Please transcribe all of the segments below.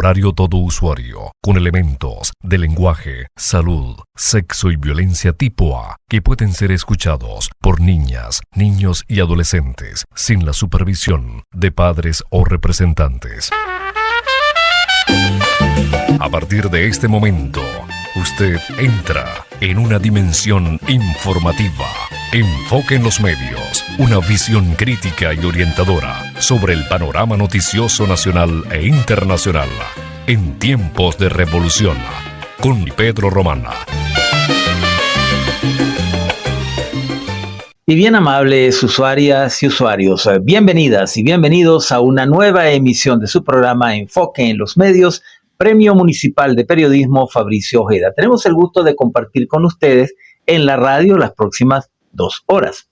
horario todo usuario, con elementos de lenguaje, salud, sexo y violencia tipo A, que pueden ser escuchados por niñas, niños y adolescentes, sin la supervisión de padres o representantes. A partir de este momento, usted entra en una dimensión informativa. Enfoque en los medios, una visión crítica y orientadora sobre el panorama noticioso nacional e internacional en tiempos de revolución, con Pedro Román. Y bien amables usuarias y usuarios, bienvenidas y bienvenidos a una nueva emisión de su programa Enfoque en los Medios, Premio Municipal de Periodismo Fabricio Ojeda. Tenemos el gusto de compartir con ustedes en la radio las próximas 2 horas.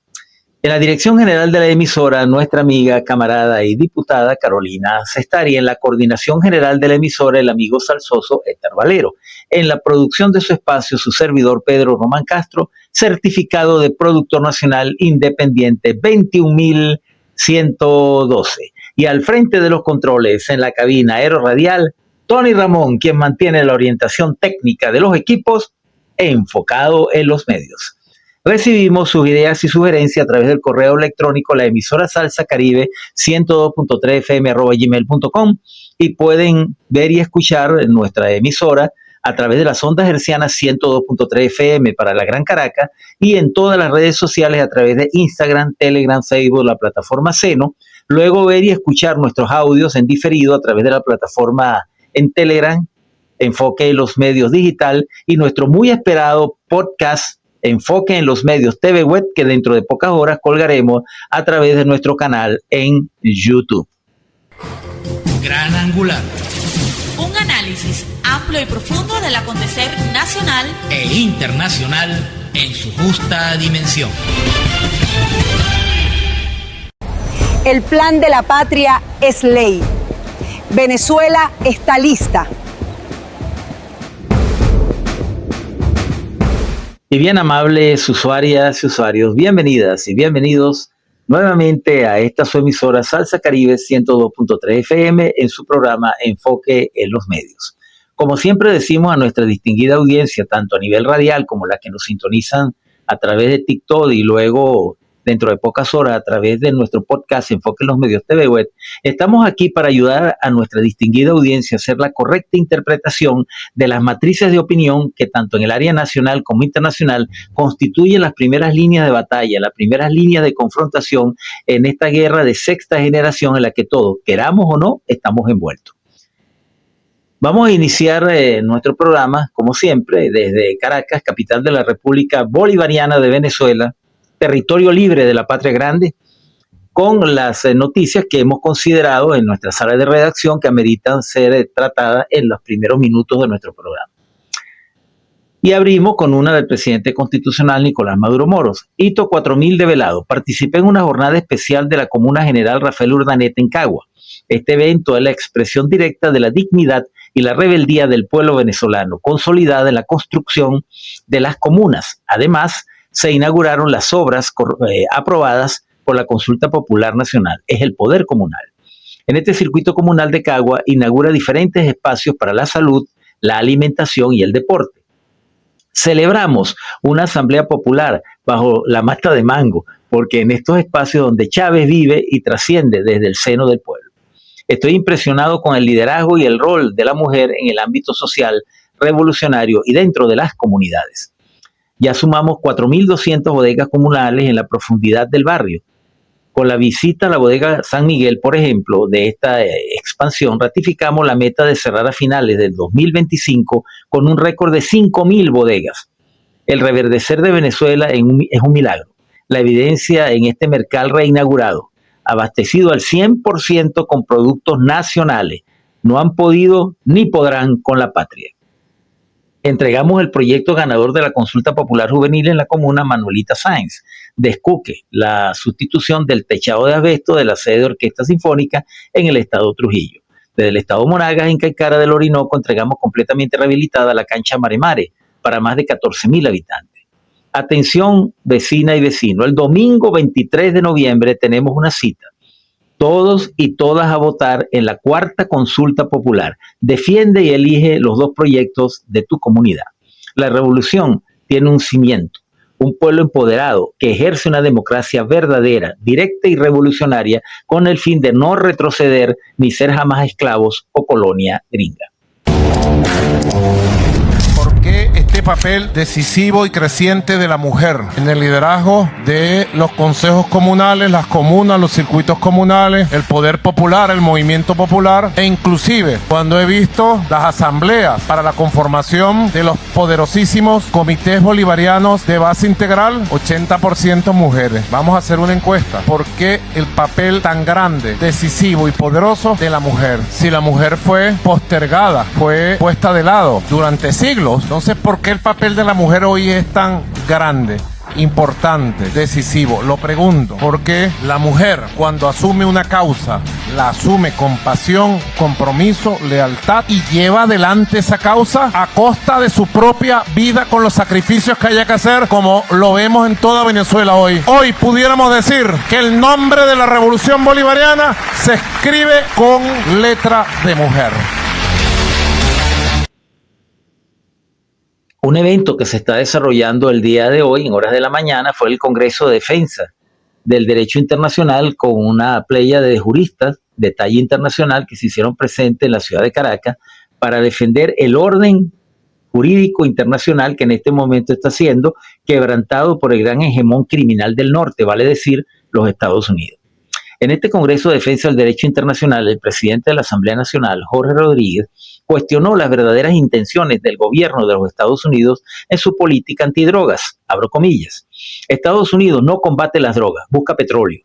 En la dirección general de la emisora, nuestra amiga, camarada y diputada Carolina Cestari. En la coordinación general de la emisora, el amigo salsoso Héctor Valero. En la producción de su espacio, su servidor Pedro Román Castro, certificado de productor nacional independiente 21112. Y al frente de los controles, en la cabina aeroradial, Tony Ramón, quien mantiene la orientación técnica de los equipos enfocado en los medios. Recibimos sus ideas y sugerencias a través del correo electrónico la emisora Salsa Caribe 102.3fm@gmail.com y pueden ver y escuchar nuestra emisora a través de las ondas hercianas 102.3 FM para la Gran Caracas y en todas las redes sociales a través de Instagram, Telegram, Facebook, la plataforma Seno. Luego ver y escuchar nuestros audios en diferido a través de la plataforma en Telegram, Enfoque en los Medios Digital, y nuestro muy esperado podcast Enfoque en los Medios TV Web, que dentro de pocas horas colgaremos a través de nuestro canal en YouTube. Gran Angular. Un análisis amplio y profundo del acontecer nacional e internacional en su justa dimensión. El plan de la patria es ley. Venezuela está lista. Y bien amables usuarias y usuarios, bienvenidas y bienvenidos nuevamente a esta su emisora Salsa Caribe 102.3 FM en su programa Enfoque en los Medios. Como siempre decimos a nuestra distinguida audiencia, tanto a nivel radial como la que nos sintonizan a través de TikTok y luego dentro de pocas horas a través de nuestro podcast Enfoque en los Medios TV Web, estamos aquí para ayudar a nuestra distinguida audiencia a hacer la correcta interpretación de las matrices de opinión que tanto en el área nacional como internacional constituyen las primeras líneas de batalla, las primeras líneas de confrontación en esta guerra de sexta generación en la que todos, queramos o no, estamos envueltos. Vamos a iniciar nuestro programa, como siempre, desde Caracas, capital de la República Bolivariana de Venezuela, territorio libre de la patria grande, con las noticias que hemos considerado en nuestra sala de redacción que ameritan ser tratadas en los primeros minutos de nuestro programa. Y abrimos con una del presidente constitucional Nicolás Maduro Moros. Hito 4000 de Velado. Participé en una jornada especial de la Comuna General Rafael Urdaneta en Cagua. Este evento es la expresión directa de la dignidad y la rebeldía del pueblo venezolano, consolidada en la construcción de las comunas. Además, se inauguraron las obras aprobadas por la Consulta Popular Nacional. Es el poder comunal. En este circuito comunal de Cagua inaugura diferentes espacios para la salud, la alimentación y el deporte. Celebramos una asamblea popular bajo la mata de mango, porque en estos espacios donde Chávez vive y trasciende desde el seno del pueblo. Estoy impresionado con el liderazgo y el rol de la mujer en el ámbito social, revolucionario y dentro de las comunidades. Ya sumamos 4.200 bodegas comunales en la profundidad del barrio. Con la visita a la bodega San Miguel, por ejemplo, de esta expansión, ratificamos la meta de cerrar a finales del 2025 con un récord de 5.000 bodegas. El reverdecer de Venezuela es un milagro. La evidencia en este mercado reinaugurado, abastecido al 100% con productos nacionales, no han podido ni podrán con la patria. Entregamos el proyecto ganador de la Consulta Popular Juvenil en la comuna Manuelita Sáenz, de Escuque, la sustitución del techado de asbesto de la sede de Orquesta Sinfónica en el estado Trujillo. Desde el estado Monagas, en Caicara del Orinoco, entregamos completamente rehabilitada la cancha Mare Mare para más de 14.000 habitantes. Atención, vecina y vecino, el domingo 23 de noviembre tenemos una cita. todos y todas a votar en la cuarta consulta popular. Defiende y elige los 2 proyectos de tu comunidad. La revolución tiene un cimiento, un pueblo empoderado que ejerce una democracia verdadera, directa y revolucionaria con el fin de no retroceder ni ser jamás esclavos o colonia gringa. ¿Por qué este papel decisivo y creciente de la mujer en el liderazgo de los consejos comunales, las comunas, los circuitos comunales, el poder popular, el movimiento popular e inclusive cuando he visto las asambleas para la conformación de los poderosísimos comités bolivarianos de base integral, 80% mujeres? Vamos a hacer una encuesta. ¿Por qué el papel tan grande, decisivo y poderoso de la mujer? Si la mujer fue postergada, fue puesta de lado durante siglos, entonces ¿por qué el papel de la mujer hoy es tan grande, importante, decisivo? Lo pregunto, porque la mujer cuando asume una causa, la asume con pasión, compromiso, lealtad y lleva adelante esa causa a costa de su propia vida con los sacrificios que haya que hacer, como lo vemos en toda Venezuela hoy. Hoy pudiéramos decir que el nombre de la revolución bolivariana se escribe con letra de mujer. Un evento que se está desarrollando el día de hoy, en horas de la mañana, fue el Congreso de Defensa del Derecho Internacional con una playa de juristas de talla internacional que se hicieron presentes en la ciudad de Caracas para defender el orden jurídico internacional que en este momento está siendo quebrantado por el gran hegemón criminal del norte, vale decir, los Estados Unidos. En este Congreso de Defensa del Derecho Internacional, el presidente de la Asamblea Nacional, Jorge Rodríguez, cuestionó las verdaderas intenciones del gobierno de los Estados Unidos en su política antidrogas, abro comillas. Estados Unidos no combate las drogas, busca petróleo,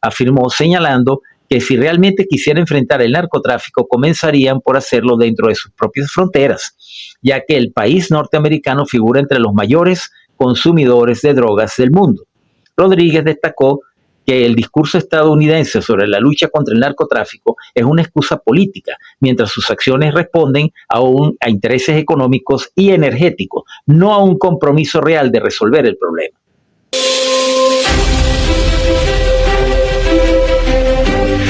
afirmó, señalando que si realmente quisiera enfrentar el narcotráfico, comenzarían por hacerlo dentro de sus propias fronteras, ya que el país norteamericano figura entre los mayores consumidores de drogas del mundo. Rodríguez destacó que el discurso estadounidense sobre la lucha contra el narcotráfico es una excusa política, mientras sus acciones responden a intereses económicos y energéticos, no a un compromiso real de resolver el problema.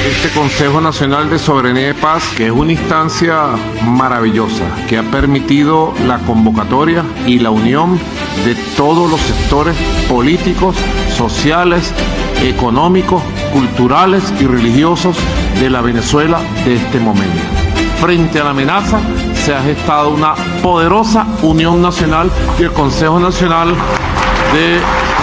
Este Consejo Nacional de Soberanía y Paz, que es una instancia maravillosa, que ha permitido la convocatoria y la unión de todos los sectores políticos, sociales, económicos, culturales y religiosos de la Venezuela de este momento. Frente a la amenaza se ha gestado una poderosa unión nacional y el Consejo Nacional de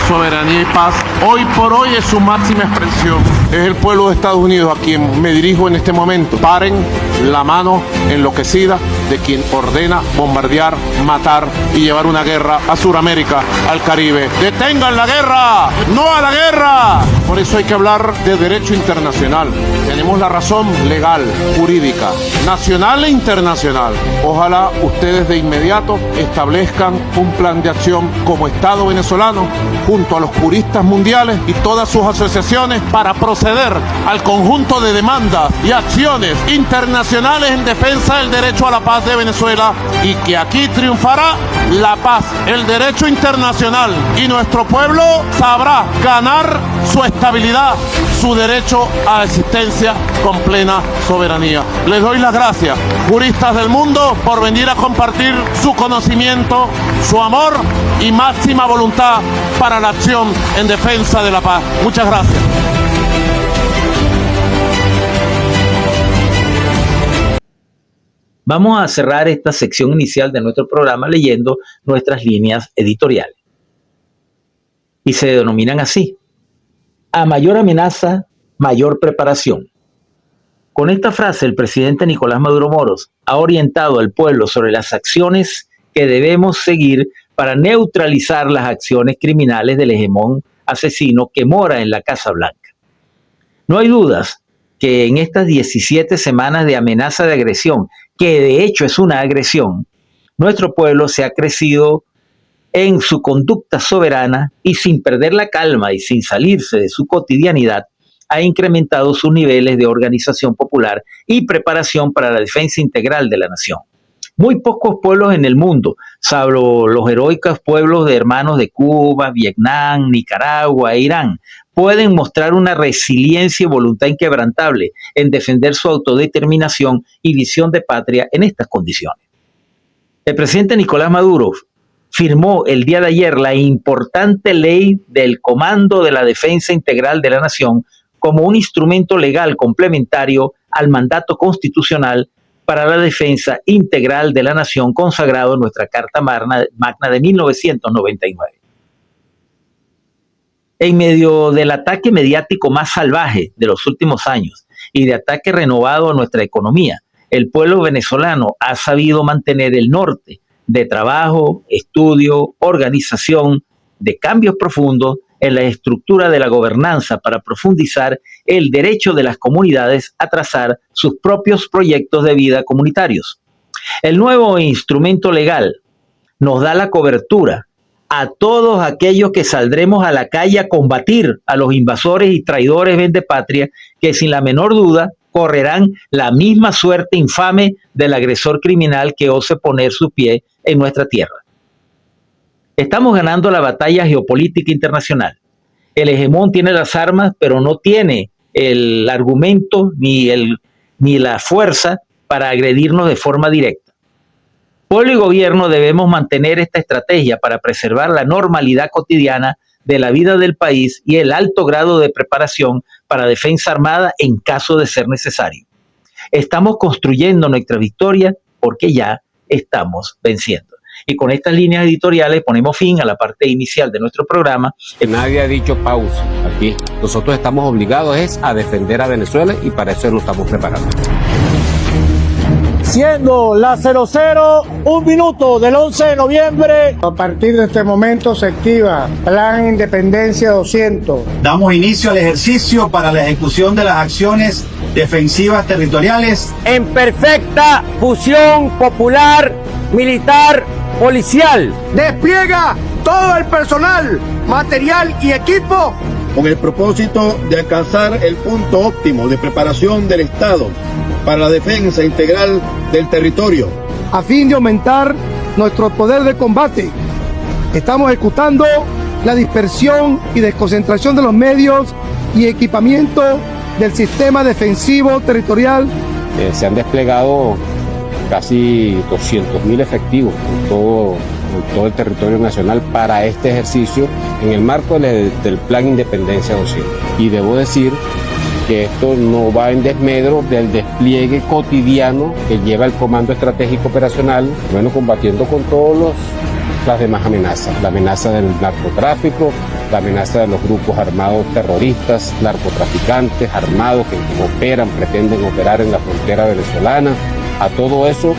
Soberanía y Paz hoy por hoy es su máxima expresión. Es el pueblo de Estados Unidos a quien me dirijo en este momento. Paren la mano enloquecida de quien ordena bombardear, matar y llevar una guerra a Sudamérica, al Caribe. ¡Detengan la guerra! ¡No a la guerra! Por eso hay que hablar de derecho internacional. Tenemos la razón legal, jurídica, nacional e internacional. Ojalá ustedes de inmediato establezcan un plan de acción como Estado venezolano junto a los juristas mundiales y todas sus asociaciones para proceder al conjunto de demandas y acciones internacionales en defensa del derecho a la paz de Venezuela y que aquí triunfará la paz, el derecho internacional y nuestro pueblo sabrá ganar su estabilidad, su derecho a la existencia con plena soberanía. Les doy las gracias, juristas del mundo, por venir a compartir su conocimiento, su amor y máxima voluntad para la acción en defensa de la paz. Muchas gracias. Vamos a cerrar esta sección inicial de nuestro programa leyendo nuestras líneas editoriales. Y se denominan así: a mayor amenaza, mayor preparación. Con esta frase, el presidente Nicolás Maduro Moros ha orientado al pueblo sobre las acciones que debemos seguir para neutralizar las acciones criminales del hegemón asesino que mora en la Casa Blanca. No hay dudas que en estas 17 semanas de amenaza de agresión, que de hecho es una agresión, nuestro pueblo se ha crecido en su conducta soberana y sin perder la calma y sin salirse de su cotidianidad, ha incrementado sus niveles de organización popular y preparación para la defensa integral de la nación. Muy pocos pueblos en el mundo, salvo los heroicos pueblos de hermanos de Cuba, Vietnam, Nicaragua e Irán, pueden mostrar una resiliencia y voluntad inquebrantable en defender su autodeterminación y visión de patria en estas condiciones. El presidente Nicolás Maduro firmó el día de ayer la importante ley del Comando de la Defensa Integral de la Nación como un instrumento legal complementario al mandato constitucional para la defensa integral de la nación consagrado en nuestra Carta Magna de 1999. En medio del ataque mediático más salvaje de los últimos años y de ataque renovado a nuestra economía, el pueblo venezolano ha sabido mantener el norte de trabajo, estudio, organización, de cambios profundos en la estructura de la gobernanza para profundizar el derecho de las comunidades a trazar sus propios proyectos de vida comunitarios. El nuevo instrumento legal nos da la cobertura a todos aquellos que saldremos a la calle a combatir a los invasores y traidores vendepatria que sin la menor duda correrán la misma suerte infame del agresor criminal que ose poner su pie en nuestra tierra. Estamos ganando la batalla geopolítica internacional. El hegemón tiene las armas, pero no tiene el argumento ni la fuerza para agredirnos de forma directa. Pueblo y gobierno debemos mantener esta estrategia para preservar la normalidad cotidiana de la vida del país y el alto grado de preparación para defensa armada en caso de ser necesario. Estamos construyendo nuestra victoria porque ya estamos venciendo. Y con estas líneas editoriales ponemos fin a la parte inicial de nuestro programa. Nadie ha dicho pausa aquí. Nosotros estamos obligados a defender a Venezuela y para eso nos estamos preparando. Siendo la 00, 1 minuto del 11 de noviembre. A partir de este momento se activa Plan Independencia 200. Damos inicio al ejercicio para la ejecución de las acciones defensivas territoriales. En perfecta fusión popular, militar, policial. Despliega todo el personal, material y equipo con el propósito de alcanzar el punto óptimo de preparación del Estado para la defensa integral del territorio. A fin de aumentar nuestro poder de combate, estamos ejecutando la dispersión y desconcentración de los medios y equipamiento del sistema defensivo territorial. Se han desplegado casi 200.000 efectivos en todo el territorio nacional para este ejercicio en el marco del Plan Independencia 200. Y debo decir que esto no va en desmedro del despliegue cotidiano que lleva el Comando Estratégico Operacional, combatiendo con todas las demás amenazas. La amenaza del narcotráfico, la amenaza de los grupos armados terroristas, narcotraficantes armados que pretenden operar en la frontera venezolana. A todo eso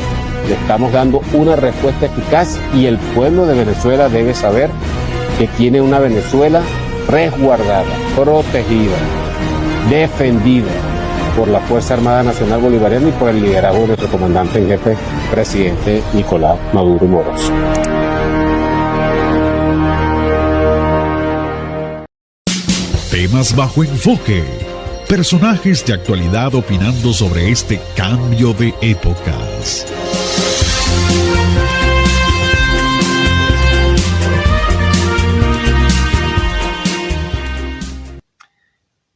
le estamos dando una respuesta eficaz y el pueblo de Venezuela debe saber que tiene una Venezuela resguardada, protegida, defendida por la Fuerza Armada Nacional Bolivariana y por el liderazgo de nuestro comandante en jefe, presidente Nicolás Maduro Moros. Temas bajo enfoque. Personajes de actualidad opinando sobre este cambio de épocas.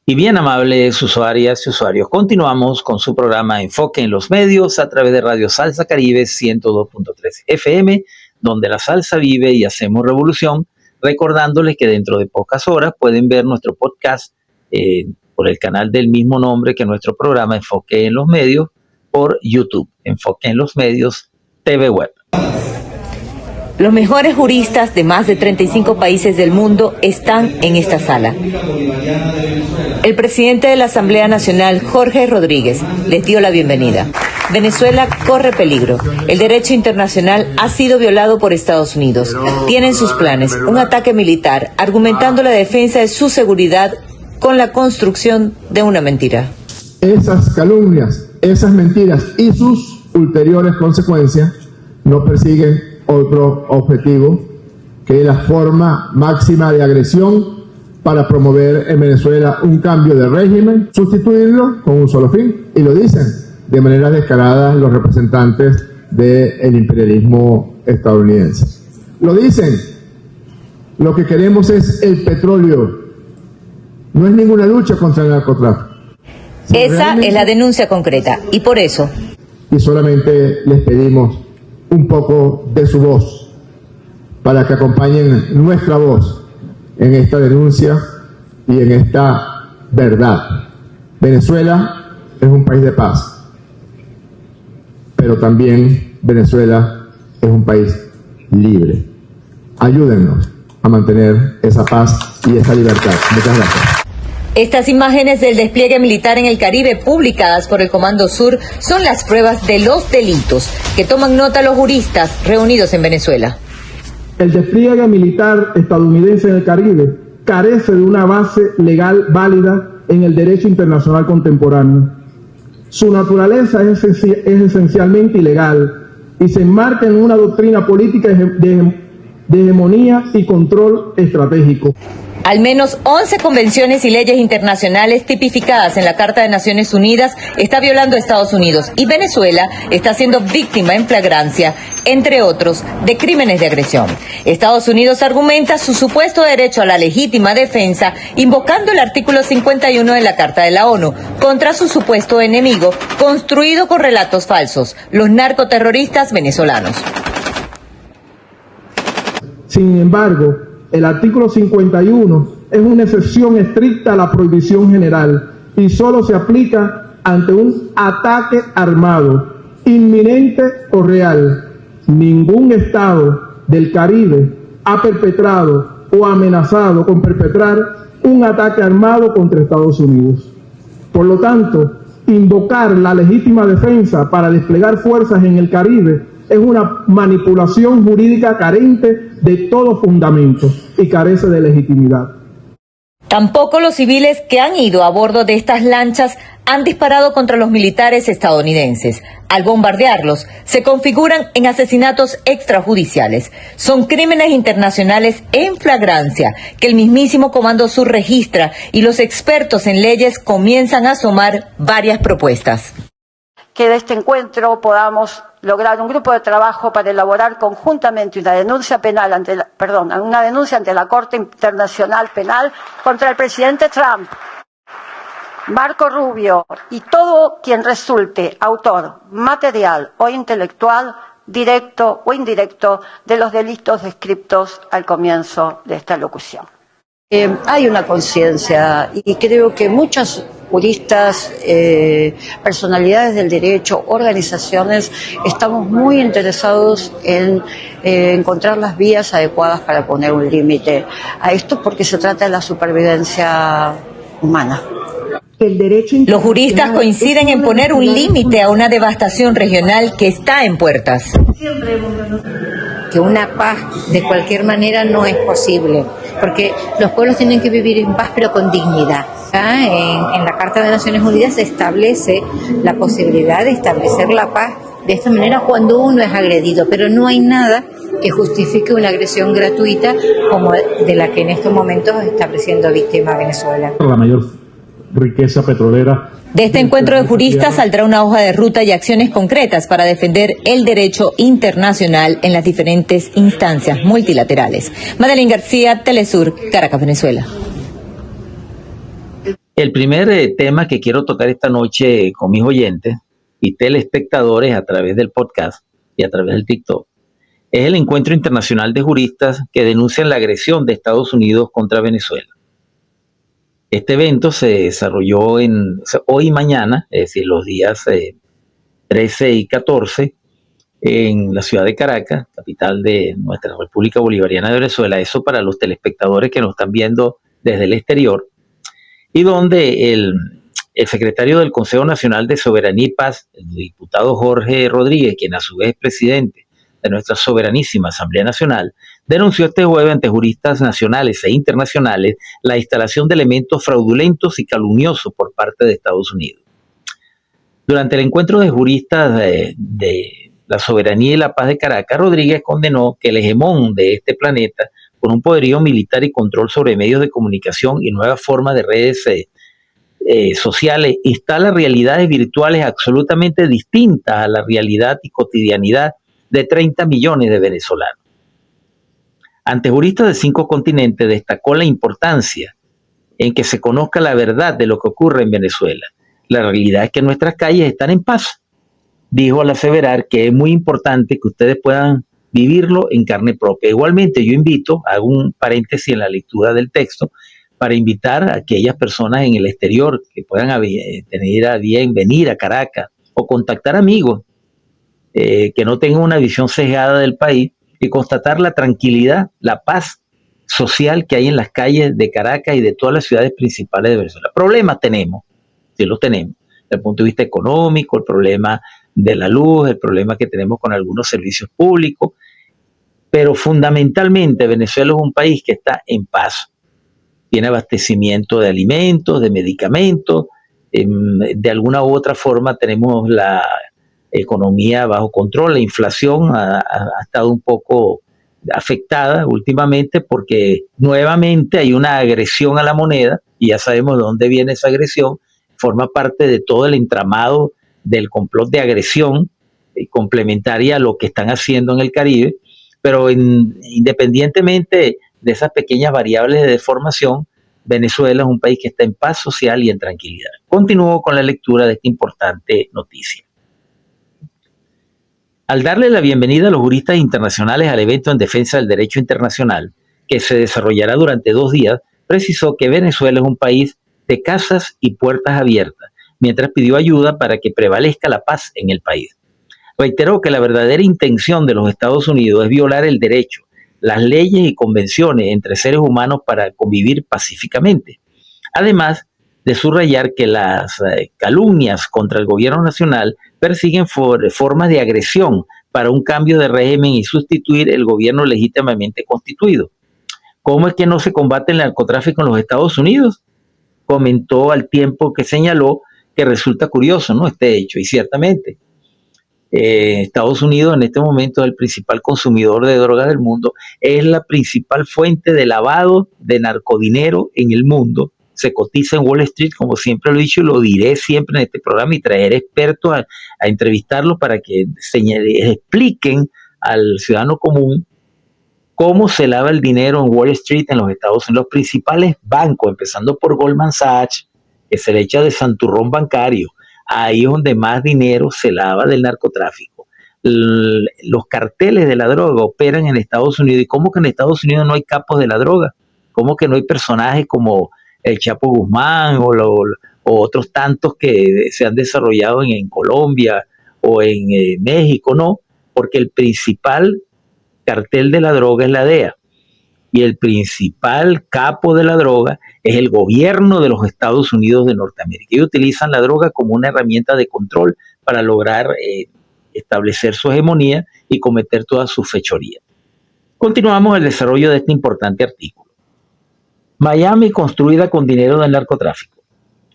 Y bien, amables usuarias y usuarios, continuamos con su programa Enfoque en los Medios a través de Radio Salsa Caribe 102.3 FM, donde la salsa vive y hacemos revolución, recordándoles que dentro de pocas horas pueden ver nuestro podcast por el canal del mismo nombre que nuestro programa Enfoque en los Medios por YouTube, Enfoque en los Medios TV Web. Los mejores juristas de más de 35 países del mundo están en esta sala. El presidente de la Asamblea Nacional, Jorge Rodríguez, les dio la bienvenida. Venezuela corre peligro. El derecho internacional ha sido violado por Estados Unidos. Tienen sus planes, un ataque militar, argumentando la defensa de su seguridad con la construcción de una mentira. Esas calumnias, esas mentiras y sus ulteriores consecuencias no persiguen otro objetivo que la forma máxima de agresión para promover en Venezuela un cambio de régimen, sustituirlo con un solo fin, y lo dicen de manera descarada los representantes del imperialismo estadounidense. Lo dicen, lo que queremos es el petróleo, No es ninguna lucha contra el narcotráfico. Esa es la denuncia concreta y por eso. Y solamente les pedimos un poco de su voz para que acompañen nuestra voz en esta denuncia y en esta verdad. Venezuela es un país de paz, pero también Venezuela es un país libre. Ayúdennos a mantener esa paz y esa libertad. Muchas gracias. Estas imágenes del despliegue militar en el Caribe publicadas por el Comando Sur son las pruebas de los delitos que toman nota los juristas reunidos en Venezuela. El despliegue militar estadounidense en el Caribe carece de una base legal válida en el derecho internacional contemporáneo. Su naturaleza es esencialmente ilegal y se enmarca en una doctrina política de hegemonía y control estratégico. Al menos 11 convenciones y leyes internacionales tipificadas en la Carta de Naciones Unidas está violando Estados Unidos y Venezuela está siendo víctima en flagrancia, entre otros, de crímenes de agresión. Estados Unidos argumenta su supuesto derecho a la legítima defensa invocando el artículo 51 de la Carta de la ONU contra su supuesto enemigo construido con relatos falsos, los narcoterroristas venezolanos. Sin embargo, el artículo 51 es una excepción estricta a la prohibición general y solo se aplica ante un ataque armado, inminente o real. Ningún Estado del Caribe ha perpetrado o amenazado con perpetrar un ataque armado contra Estados Unidos. Por lo tanto, invocar la legítima defensa para desplegar fuerzas en el Caribe es una manipulación jurídica carente de todo fundamento y carece de legitimidad. Tampoco los civiles que han ido a bordo de estas lanchas han disparado contra los militares estadounidenses. Al bombardearlos, se configuran en asesinatos extrajudiciales. Son crímenes internacionales en flagrancia que el mismísimo Comando Sur registra y los expertos en leyes comienzan a asomar varias propuestas. Que de este encuentro podamos lograr un grupo de trabajo para elaborar conjuntamente una denuncia penal ante la Corte Internacional Penal contra el presidente Trump, Marco Rubio y todo quien resulte autor material o intelectual, directo o indirecto, de los delitos descritos al comienzo de esta locución. Hay una conciencia y creo que muchos juristas, personalidades del derecho, organizaciones, estamos muy interesados en encontrar las vías adecuadas para poner un límite a esto, porque se trata de la supervivencia humana. Los juristas coinciden en poner un límite a una devastación regional que está en puertas. Que una paz de cualquier manera no es posible, porque los pueblos tienen que vivir en paz pero con dignidad. En la Carta de Naciones Unidas se establece la posibilidad de establecer la paz de esta manera cuando uno es agredido, pero no hay nada que justifique una agresión gratuita como de la que en estos momentos está siendo víctima Venezuela. La mayor riqueza petrolera. De este encuentro de juristas saldrá una hoja de ruta y acciones concretas para defender el derecho internacional en las diferentes instancias multilaterales. Madeline García, Telesur, Caracas, Venezuela. El primer tema que quiero tocar esta noche con mis oyentes y telespectadores a través del podcast y a través del TikTok es el encuentro internacional de juristas que denuncian la agresión de Estados Unidos contra Venezuela. Este evento se desarrolló hoy y mañana, es decir, los días 13 y 14, en la ciudad de Caracas, capital de nuestra República Bolivariana de Venezuela. Eso para los telespectadores que nos están viendo desde el exterior. Y donde el secretario del Consejo Nacional de Soberanía y Paz, el diputado Jorge Rodríguez, quien a su vez es presidente de nuestra soberanísima Asamblea Nacional, denunció este jueves ante juristas nacionales e internacionales la instalación de elementos fraudulentos y calumniosos por parte de Estados Unidos. Durante el encuentro de juristas de la soberanía y la paz de Caracas, Rodríguez condenó que el hegemón de este planeta, con un poderío militar y control sobre medios de comunicación y nuevas formas de redes sociales, instala realidades virtuales absolutamente distintas a la realidad y cotidianidad de 30 millones de venezolanos. Ante juristas de 5 continentes destacó la importancia en que se conozca la verdad de lo que ocurre en Venezuela. La realidad es que nuestras calles están en paz. Dijo al aseverar que es muy importante que ustedes puedan vivirlo en carne propia. Igualmente, yo invito, hago un paréntesis en la lectura del texto, para invitar a aquellas personas en el exterior que puedan tener a bien venir a Caracas o contactar amigos que no tengan una visión sesgada del país y constatar la tranquilidad, la paz social que hay en las calles de Caracas y de todas las ciudades principales de Venezuela. Problemas tenemos, sí los tenemos, desde el punto de vista económico, el problema de la luz, el problema que tenemos con algunos servicios públicos, pero fundamentalmente Venezuela es un país que está en paz. Tiene abastecimiento de alimentos, de medicamentos, de alguna u otra forma tenemos la economía bajo control, la inflación ha estado un poco afectada últimamente porque nuevamente hay una agresión a la moneda y ya sabemos de dónde viene esa agresión, forma parte de todo el entramado del complot de agresión complementaria a lo que están haciendo en el Caribe, pero independientemente de esas pequeñas variables de deformación, Venezuela es un país que está en paz social y en tranquilidad. Continúo con la lectura de esta importante noticia. Al darle la bienvenida a los juristas internacionales al evento en defensa del derecho internacional, que se desarrollará durante 2 días, precisó que Venezuela es un país de casas y puertas abiertas, mientras pidió ayuda para que prevalezca la paz en el país. Reiteró que la verdadera intención de los Estados Unidos es violar el derecho, las leyes y convenciones entre seres humanos para convivir pacíficamente. Además de subrayar que las calumnias contra el gobierno nacional persiguen formas de agresión para un cambio de régimen y sustituir el gobierno legítimamente constituido. ¿Cómo es que no se combate el narcotráfico en los Estados Unidos? Comentó al tiempo que señaló que resulta curioso, ¿no?, este hecho, y ciertamente. Estados Unidos en este momento es el principal consumidor de drogas del mundo, es la principal fuente de lavado de narcodinero en el mundo, se cotiza en Wall Street, como siempre lo he dicho y lo diré siempre en este programa, y traeré expertos a entrevistarlos para que expliquen al ciudadano común cómo se lava el dinero en Wall Street en los Estados Unidos. Los principales bancos, empezando por Goldman Sachs, que se le echa de santurrón bancario, ahí es donde más dinero se lava del narcotráfico. Los carteles de la droga operan en Estados Unidos. ¿Y cómo que en Estados Unidos no hay capos de la droga? ¿Cómo que no hay personajes como el Chapo Guzmán o otros tantos que se han desarrollado en Colombia o en México? No, porque el principal cartel de la droga es la DEA. Y el principal capo de la droga es el gobierno de los Estados Unidos de Norteamérica. Ellos utilizan la droga como una herramienta de control para lograr establecer su hegemonía y cometer todas sus fechorías. Continuamos el desarrollo de este importante artículo. Miami construida con dinero del narcotráfico.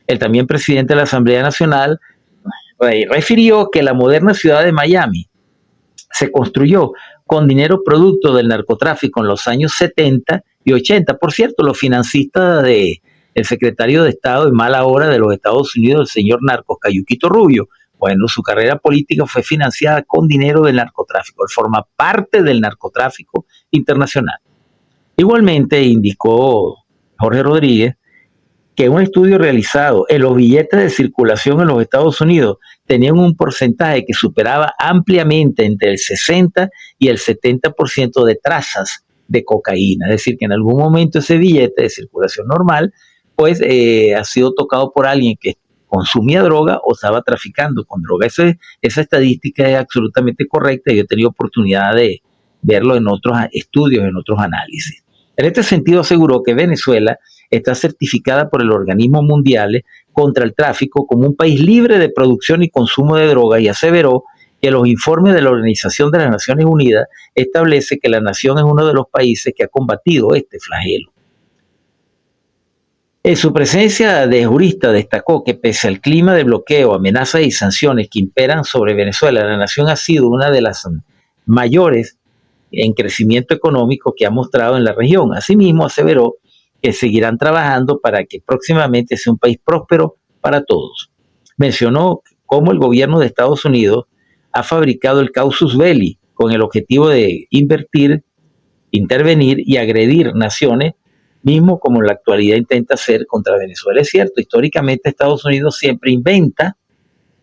El también presidente de la Asamblea Nacional refirió que la moderna ciudad de Miami se construyó con dinero producto del narcotráfico en los años 70 y 80. Por cierto, los financistas del secretario de Estado de mala hora de los Estados Unidos, el señor Narcos Cayuquito Rubio, bueno, su carrera política fue financiada con dinero del narcotráfico. Él forma parte del narcotráfico internacional. Igualmente indicó Jorge Rodríguez que un estudio realizado en los billetes de circulación en los Estados Unidos tenían un porcentaje que superaba ampliamente entre el 60 y el 70% de trazas de cocaína. Es decir, que en algún momento ese billete de circulación normal pues ha sido tocado por alguien que consumía droga o estaba traficando con droga. Esa estadística es absolutamente correcta y yo he tenido oportunidad de verlo en otros estudios, en otros análisis. En este sentido aseguró que Venezuela está certificada por el Organismo Mundial contra el Tráfico como un país libre de producción y consumo de drogas y aseveró que los informes de la Organización de las Naciones Unidas establece que la nación es uno de los países que ha combatido este flagelo. En su presencia de jurista destacó que pese al clima de bloqueo, amenazas y sanciones que imperan sobre Venezuela, la nación ha sido una de las mayores en crecimiento económico que ha mostrado en la región. Asimismo, aseveró que seguirán trabajando para que próximamente sea un país próspero para todos. Mencionó cómo el gobierno de Estados Unidos ha fabricado el casus belli con el objetivo de intervenir y agredir naciones mismo como en la actualidad intenta hacer contra Venezuela. Es cierto, históricamente Estados Unidos siempre inventa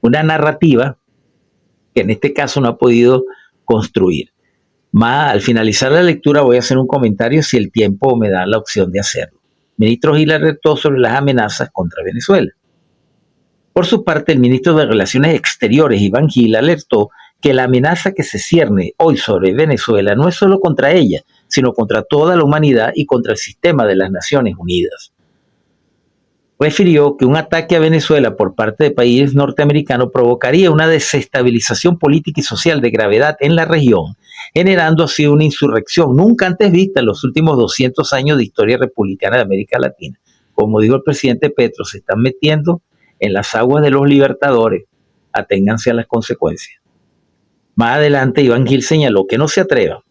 una narrativa que en este caso no ha podido construir. Al finalizar la lectura voy a hacer un comentario si el tiempo me da la opción de hacerlo. El ministro Gil alertó sobre las amenazas contra Venezuela. Por su parte, el ministro de Relaciones Exteriores, Iván Gil, alertó que la amenaza que se cierne hoy sobre Venezuela no es solo contra ella, sino contra toda la humanidad y contra el sistema de las Naciones Unidas. Refirió que un ataque a Venezuela por parte de países norteamericanos provocaría una desestabilización política y social de gravedad en la región, generando así una insurrección nunca antes vista en los últimos 200 años de historia republicana de América Latina. Como dijo el presidente Petro, se están metiendo en las aguas de los libertadores. Aténganse a las consecuencias. Más adelante, Iván Gil señaló que no se atreva.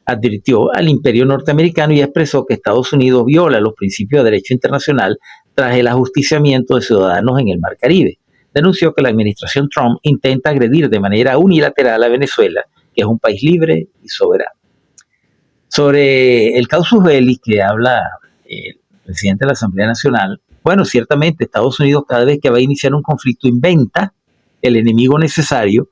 Advirtió al imperio norteamericano y expresó que Estados Unidos viola los principios de derecho internacional tras el ajusticiamiento de ciudadanos en el Mar Caribe. Denunció que la administración Trump intenta agredir de manera unilateral a Venezuela, que es un país libre y soberano. Sobre el casus belli que habla el presidente de la Asamblea Nacional, bueno, ciertamente Estados Unidos cada vez que va a iniciar un conflicto inventa el enemigo necesario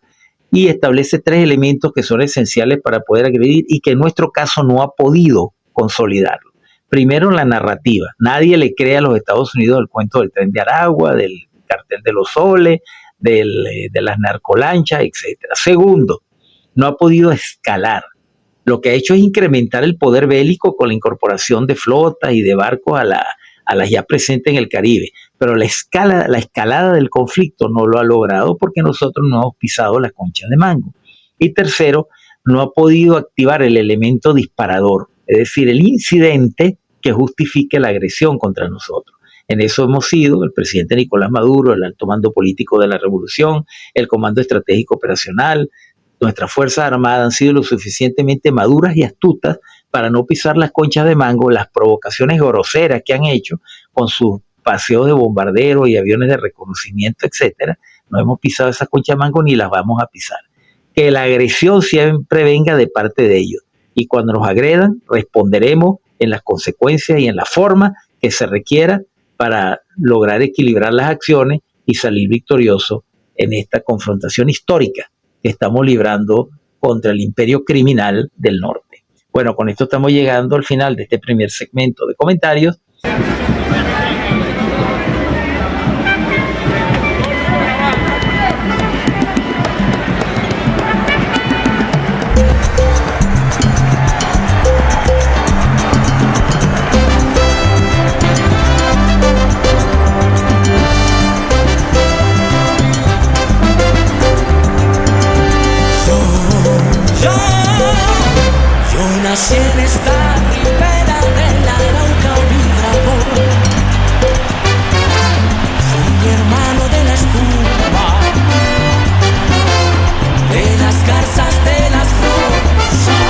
y establece 3 elementos que son esenciales para poder agredir y que en nuestro caso no ha podido consolidarlo. Primero, la narrativa. Nadie le cree a los Estados Unidos el cuento del Tren de Aragua, del cartel de los soles, de las narcolanchas, etc. Segundo, no ha podido escalar. Lo que ha hecho es incrementar el poder bélico con la incorporación de flotas y de barcos a las ya presentes en el Caribe. Pero la escalada del conflicto no lo ha logrado porque nosotros no hemos pisado las conchas de mango. Y tercero, no ha podido activar el elemento disparador, es decir, el incidente que justifique la agresión contra nosotros. En eso hemos sido el presidente Nicolás Maduro, el alto mando político de la revolución, el Comando Estratégico Operacional. Nuestras Fuerzas Armadas han sido lo suficientemente maduras y astutas para no pisar las conchas de mango, las provocaciones groseras que han hecho con sus paseos de bombarderos y aviones de reconocimiento, etcétera. No hemos pisado esas conchas de mango ni las vamos a pisar. Que la agresión siempre venga de parte de ellos. Y cuando nos agredan, responderemos en las consecuencias y en la forma que se requiera para lograr equilibrar las acciones y salir victorioso en esta confrontación histórica que estamos librando contra el imperio criminal del norte. Bueno, con esto estamos llegando al final de este primer segmento de comentarios. Nací en esta ribera del Arauca vibrador. Soy hermano de la espuma, de las garzas, de las rosas.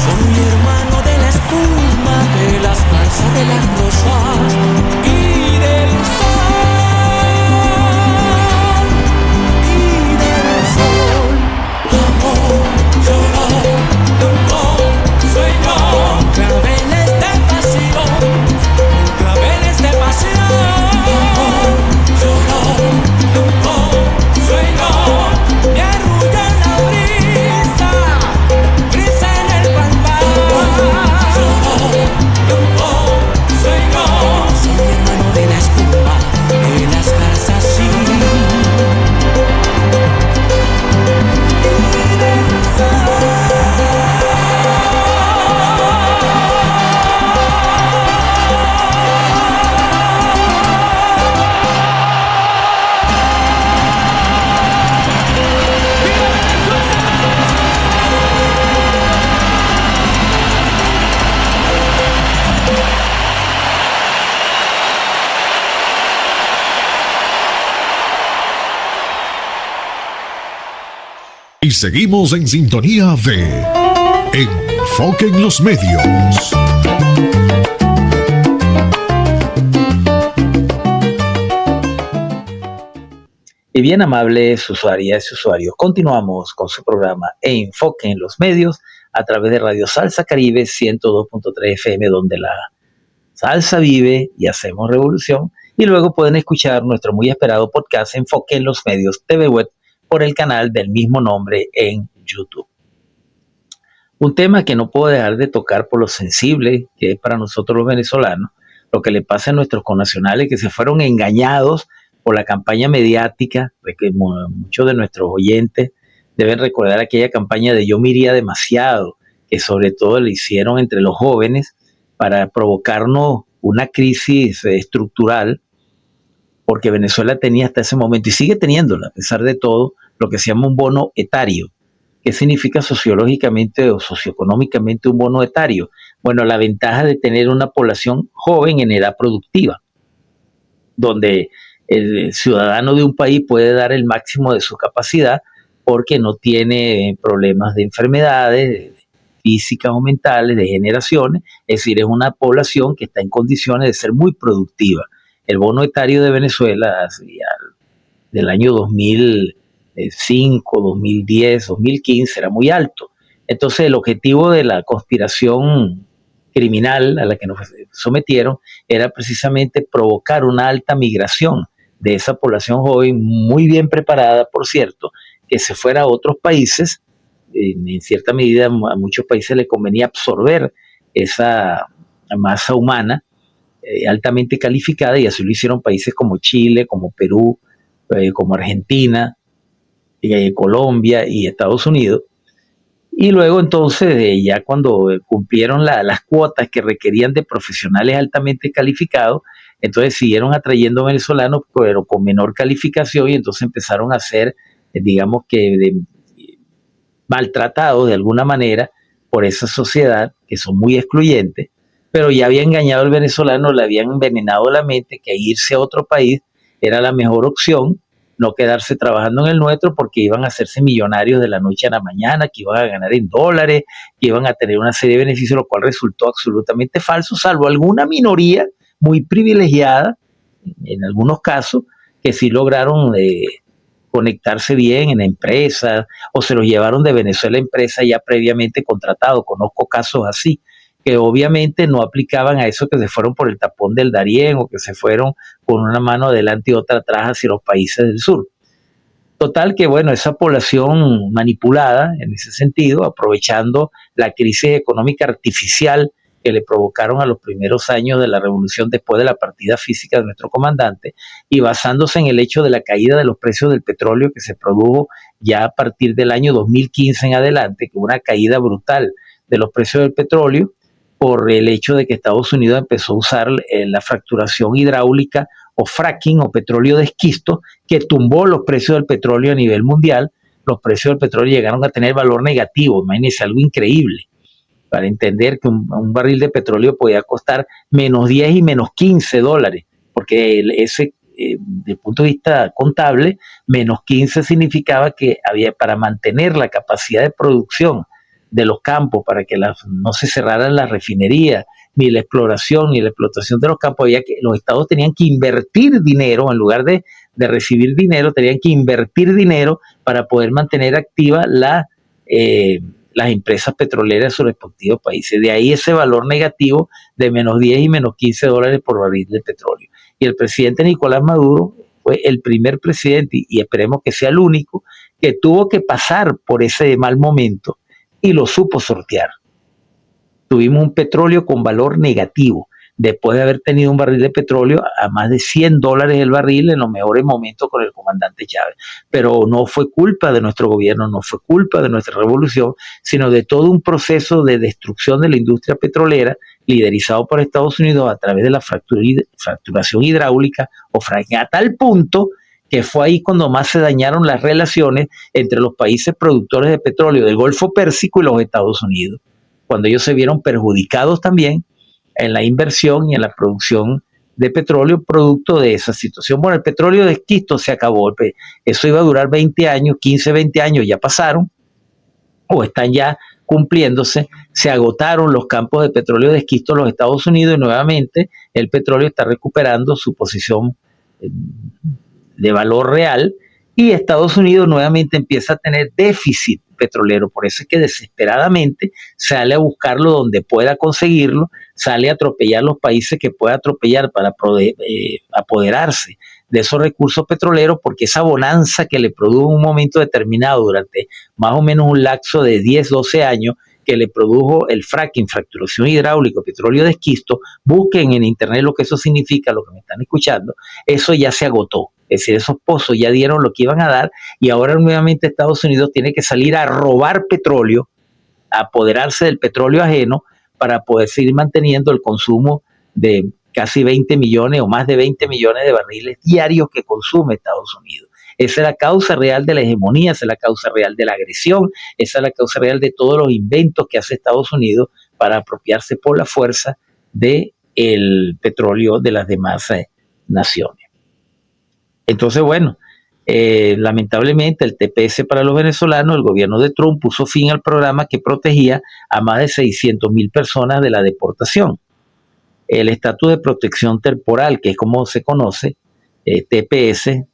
Soy hermano de la espuma, de las garzas, de las rosas y del sol. Y del sol. Amor, llorar. Claveles de pasión, claveles de pasión. Llorar, sueño, me arrulla en la brisa, brisa en el palmar. Llorar, sueño, soy hermano de la espuma, de las garzas, sí. Y del sol. Y seguimos en sintonía de Enfoque en los Medios. Y bien, amables usuarias y usuarios, continuamos con su programa Enfoque en los Medios a través de Radio Salsa Caribe 102.3 FM, donde la salsa vive y hacemos revolución. Y luego pueden escuchar nuestro muy esperado podcast Enfoque en los Medios TV Web por el canal del mismo nombre en YouTube. Un tema que no puedo dejar de tocar por lo sensible que es para nosotros los venezolanos, lo que le pasa a nuestros connacionales que se fueron engañados por la campaña mediática, de que muchos de nuestros oyentes deben recordar aquella campaña de Yo me iría demasiado, que sobre todo le hicieron entre los jóvenes para provocarnos una crisis estructural, porque Venezuela tenía hasta ese momento, y sigue teniéndola, a pesar de todo, lo que se llama un bono etario. ¿Qué significa sociológicamente o socioeconómicamente un bono etario? Bueno, la ventaja de tener una población joven en edad productiva, donde el ciudadano de un país puede dar el máximo de su capacidad porque no tiene problemas de enfermedades físicas o mentales, de generaciones, es decir, es una población que está en condiciones de ser muy productiva. El bono etario de Venezuela del año 2005, 2010, 2015 era muy alto. Entonces el objetivo de la conspiración criminal a la que nos sometieron era precisamente provocar una alta migración de esa población joven, muy bien preparada, por cierto, que se fuera a otros países. En cierta medida a muchos países les convenía absorber esa masa humana altamente calificada, y así lo hicieron países como Chile, como Perú, como Argentina, Colombia y Estados Unidos. Y luego entonces, ya cuando cumplieron las cuotas que requerían de profesionales altamente calificados, entonces siguieron atrayendo venezolanos, pero con menor calificación, y entonces empezaron a ser, digamos que, maltratados de alguna manera por esa sociedad, que son muy excluyentes, pero ya había engañado al venezolano, le habían envenenado la mente que irse a otro país era la mejor opción, no quedarse trabajando en el nuestro, porque iban a hacerse millonarios de la noche a la mañana, que iban a ganar en dólares, que iban a tener una serie de beneficios, lo cual resultó absolutamente falso, salvo alguna minoría muy privilegiada, en algunos casos, que sí lograron conectarse bien en empresas, o se los llevaron de Venezuela a empresas ya previamente contratados. Conozco casos así, que obviamente no aplicaban a eso, que se fueron por el tapón del Darién, o que se fueron con una mano adelante y otra atrás hacia los países del sur. Total que, bueno, esa población manipulada en ese sentido, aprovechando la crisis económica artificial que le provocaron a los primeros años de la revolución después de la partida física de nuestro comandante, y basándose en el hecho de la caída de los precios del petróleo que se produjo ya a partir del año 2015 en adelante, que hubo una caída brutal de los precios del petróleo por el hecho de que Estados Unidos empezó a usar la fracturación hidráulica o fracking o petróleo de esquisto, que tumbó los precios del petróleo a nivel mundial. Los precios del petróleo llegaron a tener valor negativo, imagínense, algo increíble, para entender que un barril de petróleo podía costar menos 10 y menos 15 dólares, porque desde el punto de vista contable, menos 15 significaba que había, para mantener la capacidad de producción de los campos, para que no se cerraran las refinerías, ni la exploración, ni la explotación de los campos, los estados tenían que invertir dinero, en lugar de recibir dinero, tenían que invertir dinero para poder mantener activa las empresas petroleras de sus respectivos países. De ahí ese valor negativo de menos 10 y menos 15 dólares por barril de petróleo. Y el presidente Nicolás Maduro fue el primer presidente, y esperemos que sea el único, que tuvo que pasar por ese mal momento y lo supo sortear. Tuvimos un petróleo con valor negativo, después de haber tenido un barril de petróleo a más de 100 dólares el barril en los mejores momentos con el comandante Chávez. Pero no fue culpa de nuestro gobierno, no fue culpa de nuestra revolución, sino de todo un proceso de destrucción de la industria petrolera liderizado por Estados Unidos a través de la fracturación hidráulica o fracking, a tal punto que fue ahí cuando más se dañaron las relaciones entre los países productores de petróleo del Golfo Pérsico y los Estados Unidos, cuando ellos se vieron perjudicados también en la inversión y en la producción de petróleo producto de esa situación. Bueno, el petróleo de esquisto se acabó, eso iba a durar 20 años, 15, 20 años, ya pasaron, o están ya cumpliéndose, se agotaron los campos de petróleo de esquisto en los Estados Unidos, y nuevamente el petróleo está recuperando su posición de valor real, y Estados Unidos nuevamente empieza a tener déficit petrolero. Por eso es que desesperadamente sale a buscarlo donde pueda conseguirlo, sale a atropellar los países que pueda atropellar para apoderarse de esos recursos petroleros, porque esa bonanza que le produjo en un momento determinado durante más o menos un lapso de 10, 12 años, que le produjo el fracking, fracturación hidráulica, petróleo de esquisto, busquen en internet lo que eso significa, lo que me están escuchando, eso ya se agotó. Es decir, esos pozos ya dieron lo que iban a dar y ahora nuevamente Estados Unidos tiene que salir a robar petróleo, a apoderarse del petróleo ajeno para poder seguir manteniendo el consumo de casi 20 millones o más de 20 millones de barriles diarios que consume Estados Unidos. Esa es la causa real de la hegemonía, esa es la causa real de la agresión, esa es la causa real de todos los inventos que hace Estados Unidos para apropiarse por la fuerza del petróleo de las demás naciones. Entonces, bueno, lamentablemente el TPS para los venezolanos, el gobierno de Trump puso fin al programa que protegía a más de 600,000 personas de la deportación. El estatus de protección temporal, que es como se conoce, TPS,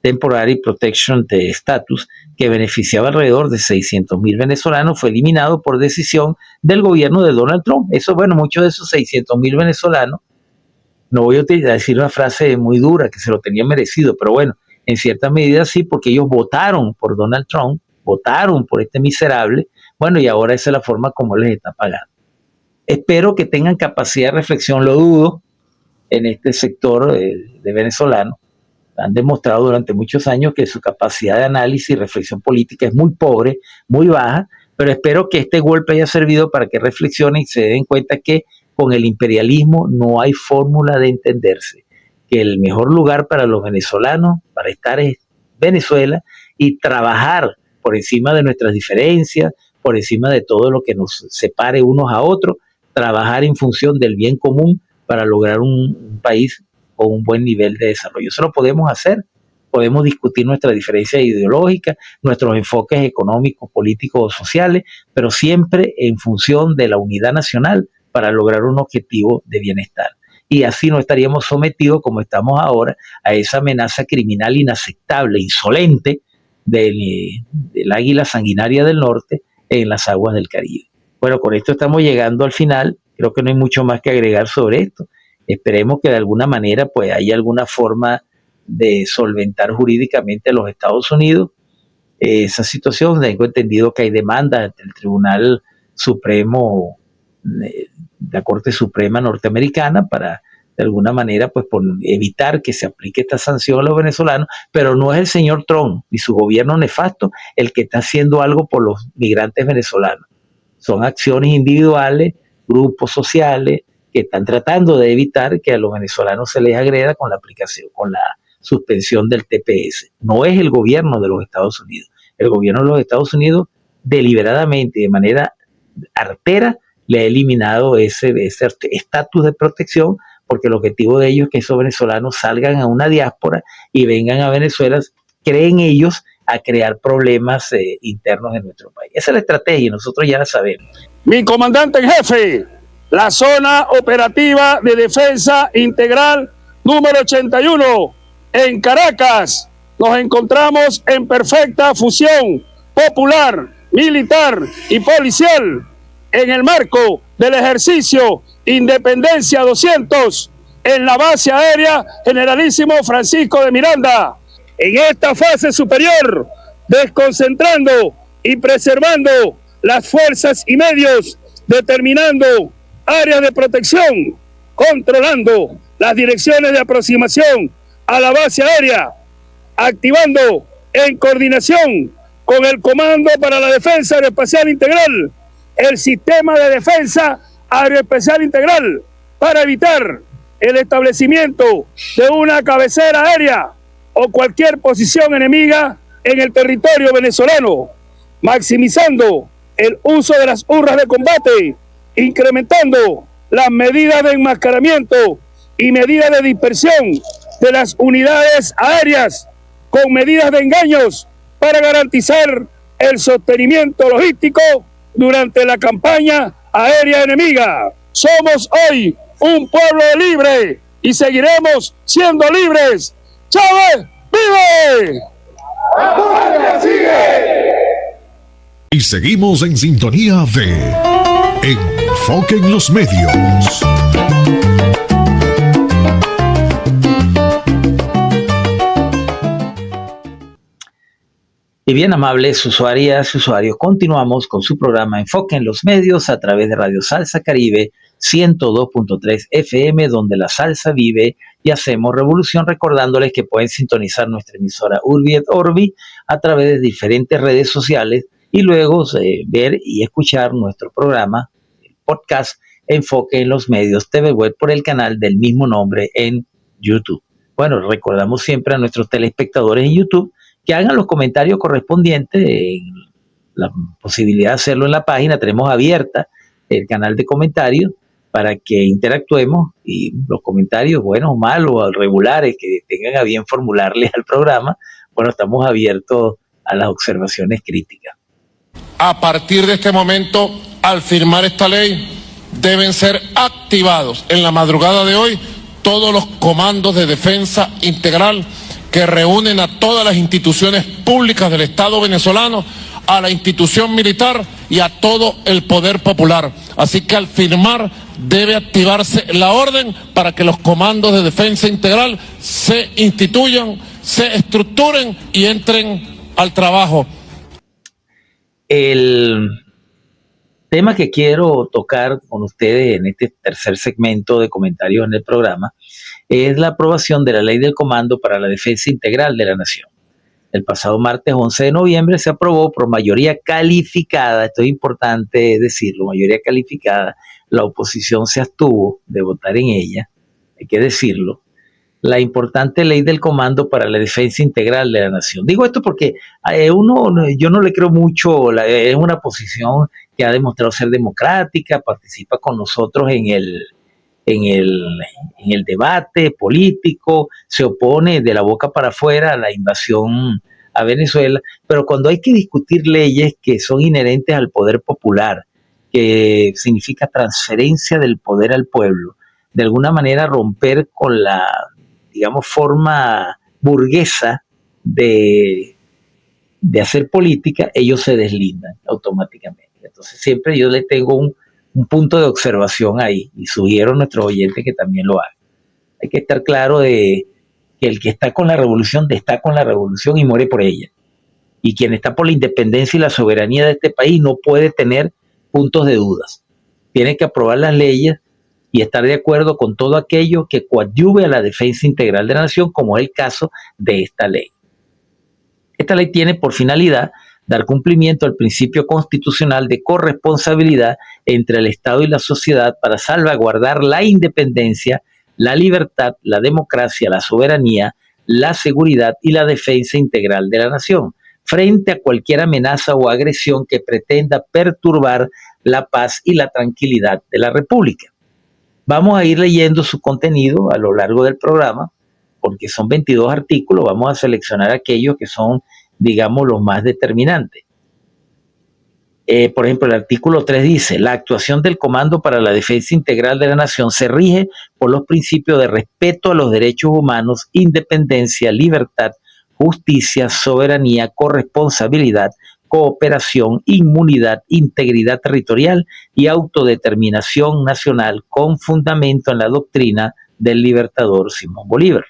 Temporary Protection Status, que beneficiaba alrededor de 600,000 venezolanos, fue eliminado por decisión del gobierno de Donald Trump. Eso, bueno, muchos de esos 600,000 venezolanos, no voy a decir una frase muy dura que se lo tenían merecido, pero bueno, en cierta medida sí, porque ellos votaron por Donald Trump, votaron por este miserable, bueno, y ahora esa es la forma como les está pagando. Espero que tengan capacidad de reflexión, lo dudo, en este sector de venezolanos. Han demostrado durante muchos años que su capacidad de análisis y reflexión política es muy pobre, muy baja, pero espero que este golpe haya servido para que reflexionen y se den cuenta que con el imperialismo no hay fórmula de entenderse, que el mejor lugar para los venezolanos para estar es Venezuela y trabajar por encima de nuestras diferencias, por encima de todo lo que nos separe unos a otros, trabajar en función del bien común para lograr un país con un buen nivel de desarrollo. Eso lo podemos hacer, podemos discutir nuestras diferencias ideológicas, nuestros enfoques económicos, políticos o sociales, pero siempre en función de la unidad nacional para lograr un objetivo de bienestar. Y así no estaríamos sometidos, como estamos ahora, a esa amenaza criminal inaceptable, insolente del águila sanguinaria del norte en las aguas del Caribe. Bueno, con esto estamos llegando al final. Creo que no hay mucho más que agregar sobre esto. Esperemos que de alguna manera pues haya alguna forma de solventar jurídicamente a los Estados Unidos esa situación. Tengo entendido que hay demandas ante el Tribunal Supremo, la Corte Suprema norteamericana, para de alguna manera pues por evitar que se aplique esta sanción a los venezolanos, pero no es el señor Trump ni su gobierno nefasto el que está haciendo algo por los migrantes venezolanos. Son acciones individuales, grupos sociales, que están tratando de evitar que a los venezolanos se les agreda con la aplicación, con la suspensión del TPS. No es el gobierno de los Estados Unidos. El gobierno de los Estados Unidos deliberadamente, de manera artera, le ha eliminado ese estatus de protección, porque el objetivo de ellos es que esos venezolanos salgan a una diáspora y vengan a Venezuela, creen ellos, a crear problemas internos en nuestro país. Esa es la estrategia y nosotros ya la sabemos. Mi comandante en jefe, la zona operativa de defensa integral número 81 en Caracas. Nos encontramos en perfecta fusión popular, militar y policial en el marco del ejercicio Independencia 200 en la base aérea Generalísimo Francisco de Miranda. En esta fase superior, desconcentrando y preservando las fuerzas y medios, determinando áreas de protección, controlando las direcciones de aproximación a la base aérea, activando en coordinación con el Comando para la Defensa Aeroespacial Integral, el Sistema de Defensa Aeroespacial Integral, para evitar el establecimiento de una cabecera aérea o cualquier posición enemiga en el territorio venezolano, maximizando el uso de las urras de combate, incrementando las medidas de enmascaramiento y medidas de dispersión de las unidades aéreas con medidas de engaños para garantizar el sostenimiento logístico durante la campaña aérea enemiga. Somos hoy un pueblo libre y seguiremos siendo libres. ¡Chávez vive! ¡La patria sigue! Y seguimos en sintonía de Enfoque en los Medios. Y bien, amables usuarias y usuarios, continuamos con su programa Enfoque en los Medios a través de Radio Salsa Caribe 102.3 FM, donde la salsa vive y hacemos revolución, recordándoles que pueden sintonizar nuestra emisora Urbi et Orbi a través de diferentes redes sociales y luego ver y escuchar nuestro programa, el podcast Enfoque en los Medios TV Web por el canal del mismo nombre en YouTube. Bueno, recordamos siempre a nuestros telespectadores en YouTube que hagan los comentarios correspondientes, la posibilidad de hacerlo en la página. Tenemos abierta el canal de comentarios para que interactuemos y los comentarios, buenos o malos, regulares, que tengan a bien formularles al programa, bueno, estamos abiertos a las observaciones críticas. A partir de este momento, al firmar esta ley, deben ser activados en la madrugada de hoy todos los comandos de defensa integral que reúnen a todas las instituciones públicas del Estado venezolano, a la institución militar y a todo el poder popular. Así que al firmar debe activarse la orden para que los comandos de defensa integral se instituyan, se estructuren y entren al trabajo. El tema que quiero tocar con ustedes en este tercer segmento de comentarios en el programa es la aprobación de la Ley del Comando para la Defensa Integral de la Nación. El pasado martes 11 de noviembre se aprobó por mayoría calificada, esto es importante decirlo, mayoría calificada, la oposición se abstuvo de votar en ella, hay que decirlo, la importante Ley del Comando para la Defensa Integral de la Nación. Digo esto porque yo no le creo mucho, es una posición que ha demostrado ser democrática, participa con nosotros en el debate político, se opone de la boca para afuera a la invasión a Venezuela, pero cuando hay que discutir leyes que son inherentes al poder popular, que significa transferencia del poder al pueblo, de alguna manera romper con la, digamos, forma burguesa de hacer política, ellos se deslindan automáticamente. Entonces siempre yo les tengo un punto de observación ahí y sugiero a nuestros oyentes que también lo hagan. Hay que estar claro de que el que está con la revolución está con la revolución y muere por ella. Y quien está por la independencia y la soberanía de este país no puede tener puntos de dudas. Tiene que aprobar las leyes y estar de acuerdo con todo aquello que coadyuve a la defensa integral de la nación, como es el caso de esta ley. Esta ley tiene por finalidad dar cumplimiento al principio constitucional de corresponsabilidad entre el Estado y la sociedad para salvaguardar la independencia, la libertad, la democracia, la soberanía, la seguridad y la defensa integral de la nación, frente a cualquier amenaza o agresión que pretenda perturbar la paz y la tranquilidad de la República. Vamos a ir leyendo su contenido a lo largo del programa, porque son 22 artículos, vamos a seleccionar aquellos que son, digamos, los más determinantes. Por ejemplo, el artículo 3 dice: la actuación del Comando para la Defensa Integral de la Nación se rige por los principios de respeto a los derechos humanos, independencia, libertad, justicia, soberanía, corresponsabilidad, cooperación, inmunidad, integridad territorial y autodeterminación nacional con fundamento en la doctrina del libertador Simón Bolívar.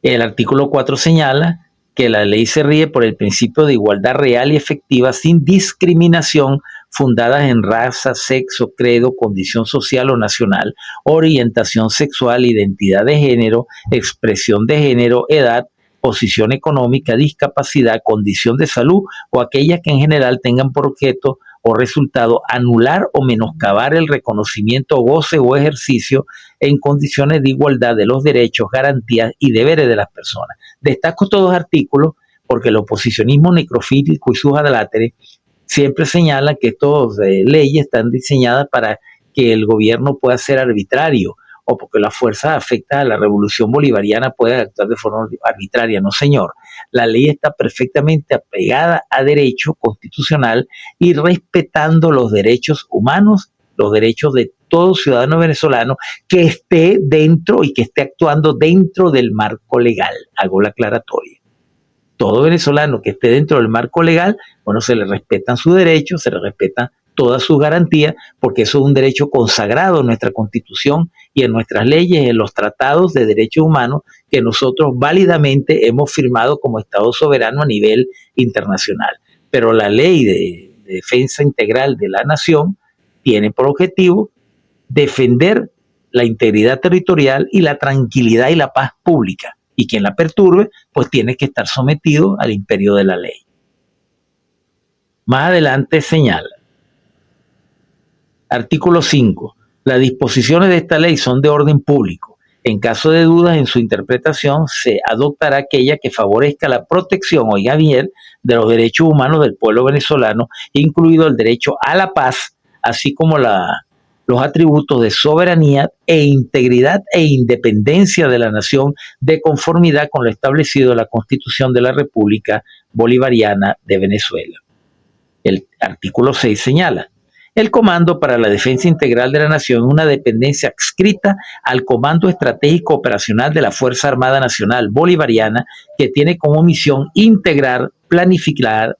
El artículo 4 señala que la ley se rige por el principio de igualdad real y efectiva sin discriminación fundadas en raza, sexo, credo, condición social o nacional, orientación sexual, identidad de género, expresión de género, edad, posición económica, discapacidad, condición de salud o aquellas que en general tengan por objeto o resultado anular o menoscabar el reconocimiento, goce o ejercicio en condiciones de igualdad de los derechos, garantías y deberes de las personas. Destaco estos dos artículos porque el oposicionismo necrofílico y sus adláteres siempre señalan que estas leyes están diseñadas para que el gobierno pueda ser arbitrario o porque las fuerzas afectadas a la revolución bolivariana puedan actuar de forma arbitraria. No, señor. La ley está perfectamente apegada a derecho constitucional y respetando los derechos humanos, los derechos de todo ciudadano venezolano que esté dentro y que esté actuando dentro del marco legal. Hago la aclaratoria. todo venezolano que esté dentro del marco legal, bueno, se le respetan sus derechos, se le respetan todas sus garantías, porque eso es un derecho consagrado en nuestra Constitución y en nuestras leyes, en los tratados de derechos humanos que nosotros válidamente hemos firmado como Estado soberano a nivel internacional. Pero la ley de defensa integral de la nación tiene por objetivo defender la integridad territorial y la tranquilidad y la paz pública. Y quien la perturbe, pues tiene que estar sometido al imperio de la ley. Más adelante señala, artículo 5. Las disposiciones de esta ley son de orden público. En caso de dudas en su interpretación, se adoptará aquella que favorezca la protección, oiga bien, de los derechos humanos del pueblo venezolano, incluido el derecho a la paz, así como los atributos de soberanía e integridad e independencia de la nación de conformidad con lo establecido en la Constitución de la República Bolivariana de Venezuela. El artículo 6 señala, el Comando para la Defensa Integral de la Nación es una dependencia adscrita al Comando Estratégico Operacional de la Fuerza Armada Nacional Bolivariana, que tiene como misión integrar, planificar,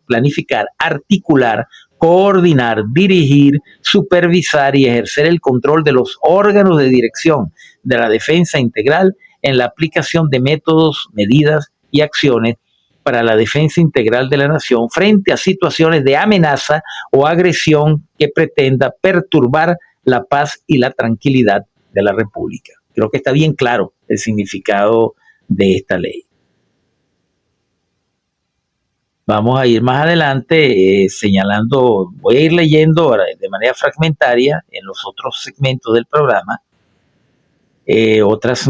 articular, coordinar, dirigir, supervisar y ejercer el control de los órganos de dirección de la defensa integral en la aplicación de métodos, medidas y acciones para la defensa integral de la nación frente a situaciones de amenaza o agresión que pretenda perturbar la paz y la tranquilidad de la República. Creo que está bien claro el significado de esta ley. Vamos a ir más adelante señalando, voy a ir leyendo de manera fragmentaria en los otros segmentos del programa otros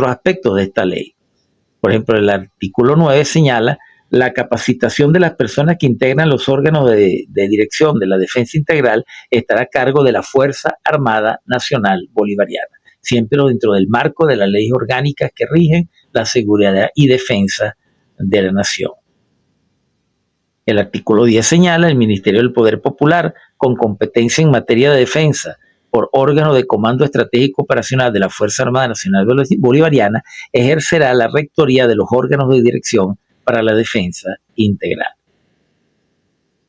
aspectos de esta ley. Por ejemplo, el artículo 9 señala la capacitación de las personas que integran los órganos de dirección de la defensa integral estará a cargo de la Fuerza Armada Nacional Bolivariana, siempre dentro del marco de las leyes orgánicas que rigen la seguridad y defensa de la nación. El artículo 10 señala el Ministerio del Poder Popular, con competencia en materia de defensa, por órgano de comando estratégico operacional de la Fuerza Armada Nacional Bolivariana, ejercerá la rectoría de los órganos de dirección para la defensa integral.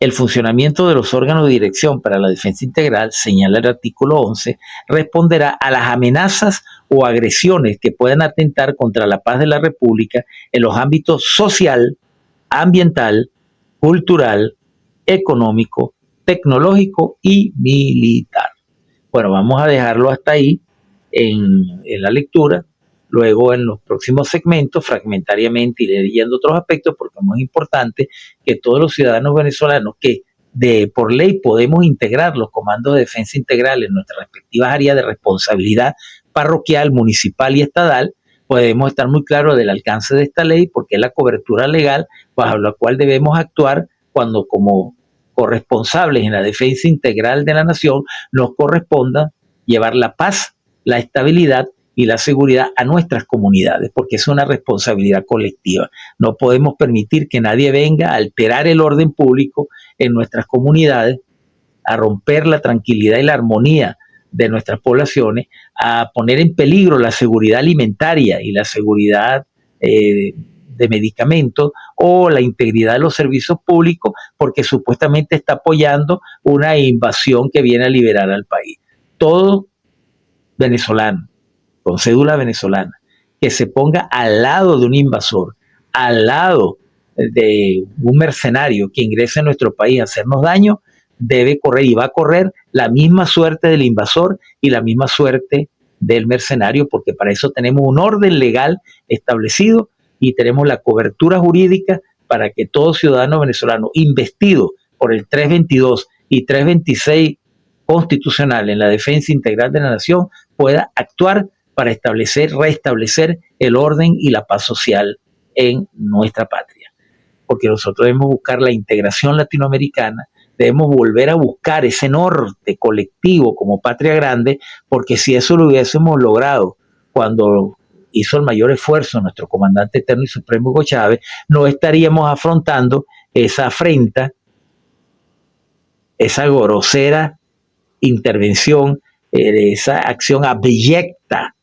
El funcionamiento de los órganos de dirección para la defensa integral, señala el artículo 11, responderá a las amenazas o agresiones que puedan atentar contra la paz de la República en los ámbitos social, ambiental, cultural, económico, tecnológico y militar. Bueno, vamos a dejarlo hasta ahí en la lectura. Luego, en los próximos segmentos, fragmentariamente iré leyendo otros aspectos, porque es muy importante que todos los ciudadanos venezolanos que por ley podemos integrar los comandos de defensa integral en nuestras respectivas áreas de responsabilidad parroquial, municipal y estatal, podemos estar muy claros del alcance de esta ley, porque es la cobertura legal bajo la cual debemos actuar cuando, como corresponsables en la defensa integral de la nación, nos corresponda llevar la paz, la estabilidad y la seguridad a nuestras comunidades, porque es una responsabilidad colectiva. No podemos permitir que nadie venga a alterar el orden público en nuestras comunidades, a romper la tranquilidad y la armonía de nuestras poblaciones, a poner en peligro la seguridad alimentaria y la seguridad de medicamentos o la integridad de los servicios públicos, porque supuestamente está apoyando una invasión que viene a liberar al país. Todo venezolano, con cédula venezolana, que se ponga al lado de un invasor, al lado de un mercenario que ingrese a nuestro país a hacernos daño, debe correr y va a correr la misma suerte del invasor y la misma suerte del mercenario, porque para eso tenemos un orden legal establecido y tenemos la cobertura jurídica para que todo ciudadano venezolano investido por el 322 y 326 constitucional en la defensa integral de la nación pueda actuar para restablecer el orden y la paz social en nuestra patria. Porque nosotros debemos buscar la integración latinoamericana, debemos volver a buscar ese norte colectivo como patria grande, porque si eso lo hubiésemos logrado cuando hizo el mayor esfuerzo nuestro comandante eterno y supremo Hugo Chávez, no estaríamos afrontando esa afrenta, esa grosera intervención, esa acción abyecta,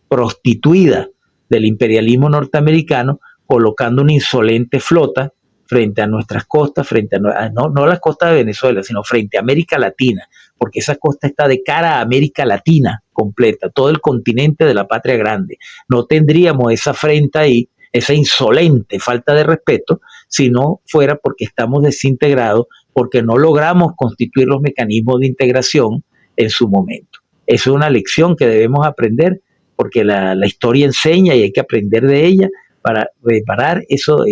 prostituida del imperialismo norteamericano colocando una insolente flota frente a nuestras costas, frente a no las costas de Venezuela, sino frente a América Latina, porque esa costa está de cara a América Latina completa, todo el continente de la patria grande. No tendríamos esa afrenta ahí, esa insolente falta de respeto, si no fuera porque estamos desintegrados, porque no logramos constituir los mecanismos de integración en su momento. Eso es una lección que debemos aprender, porque la historia enseña y hay que aprender de ella para reparar esos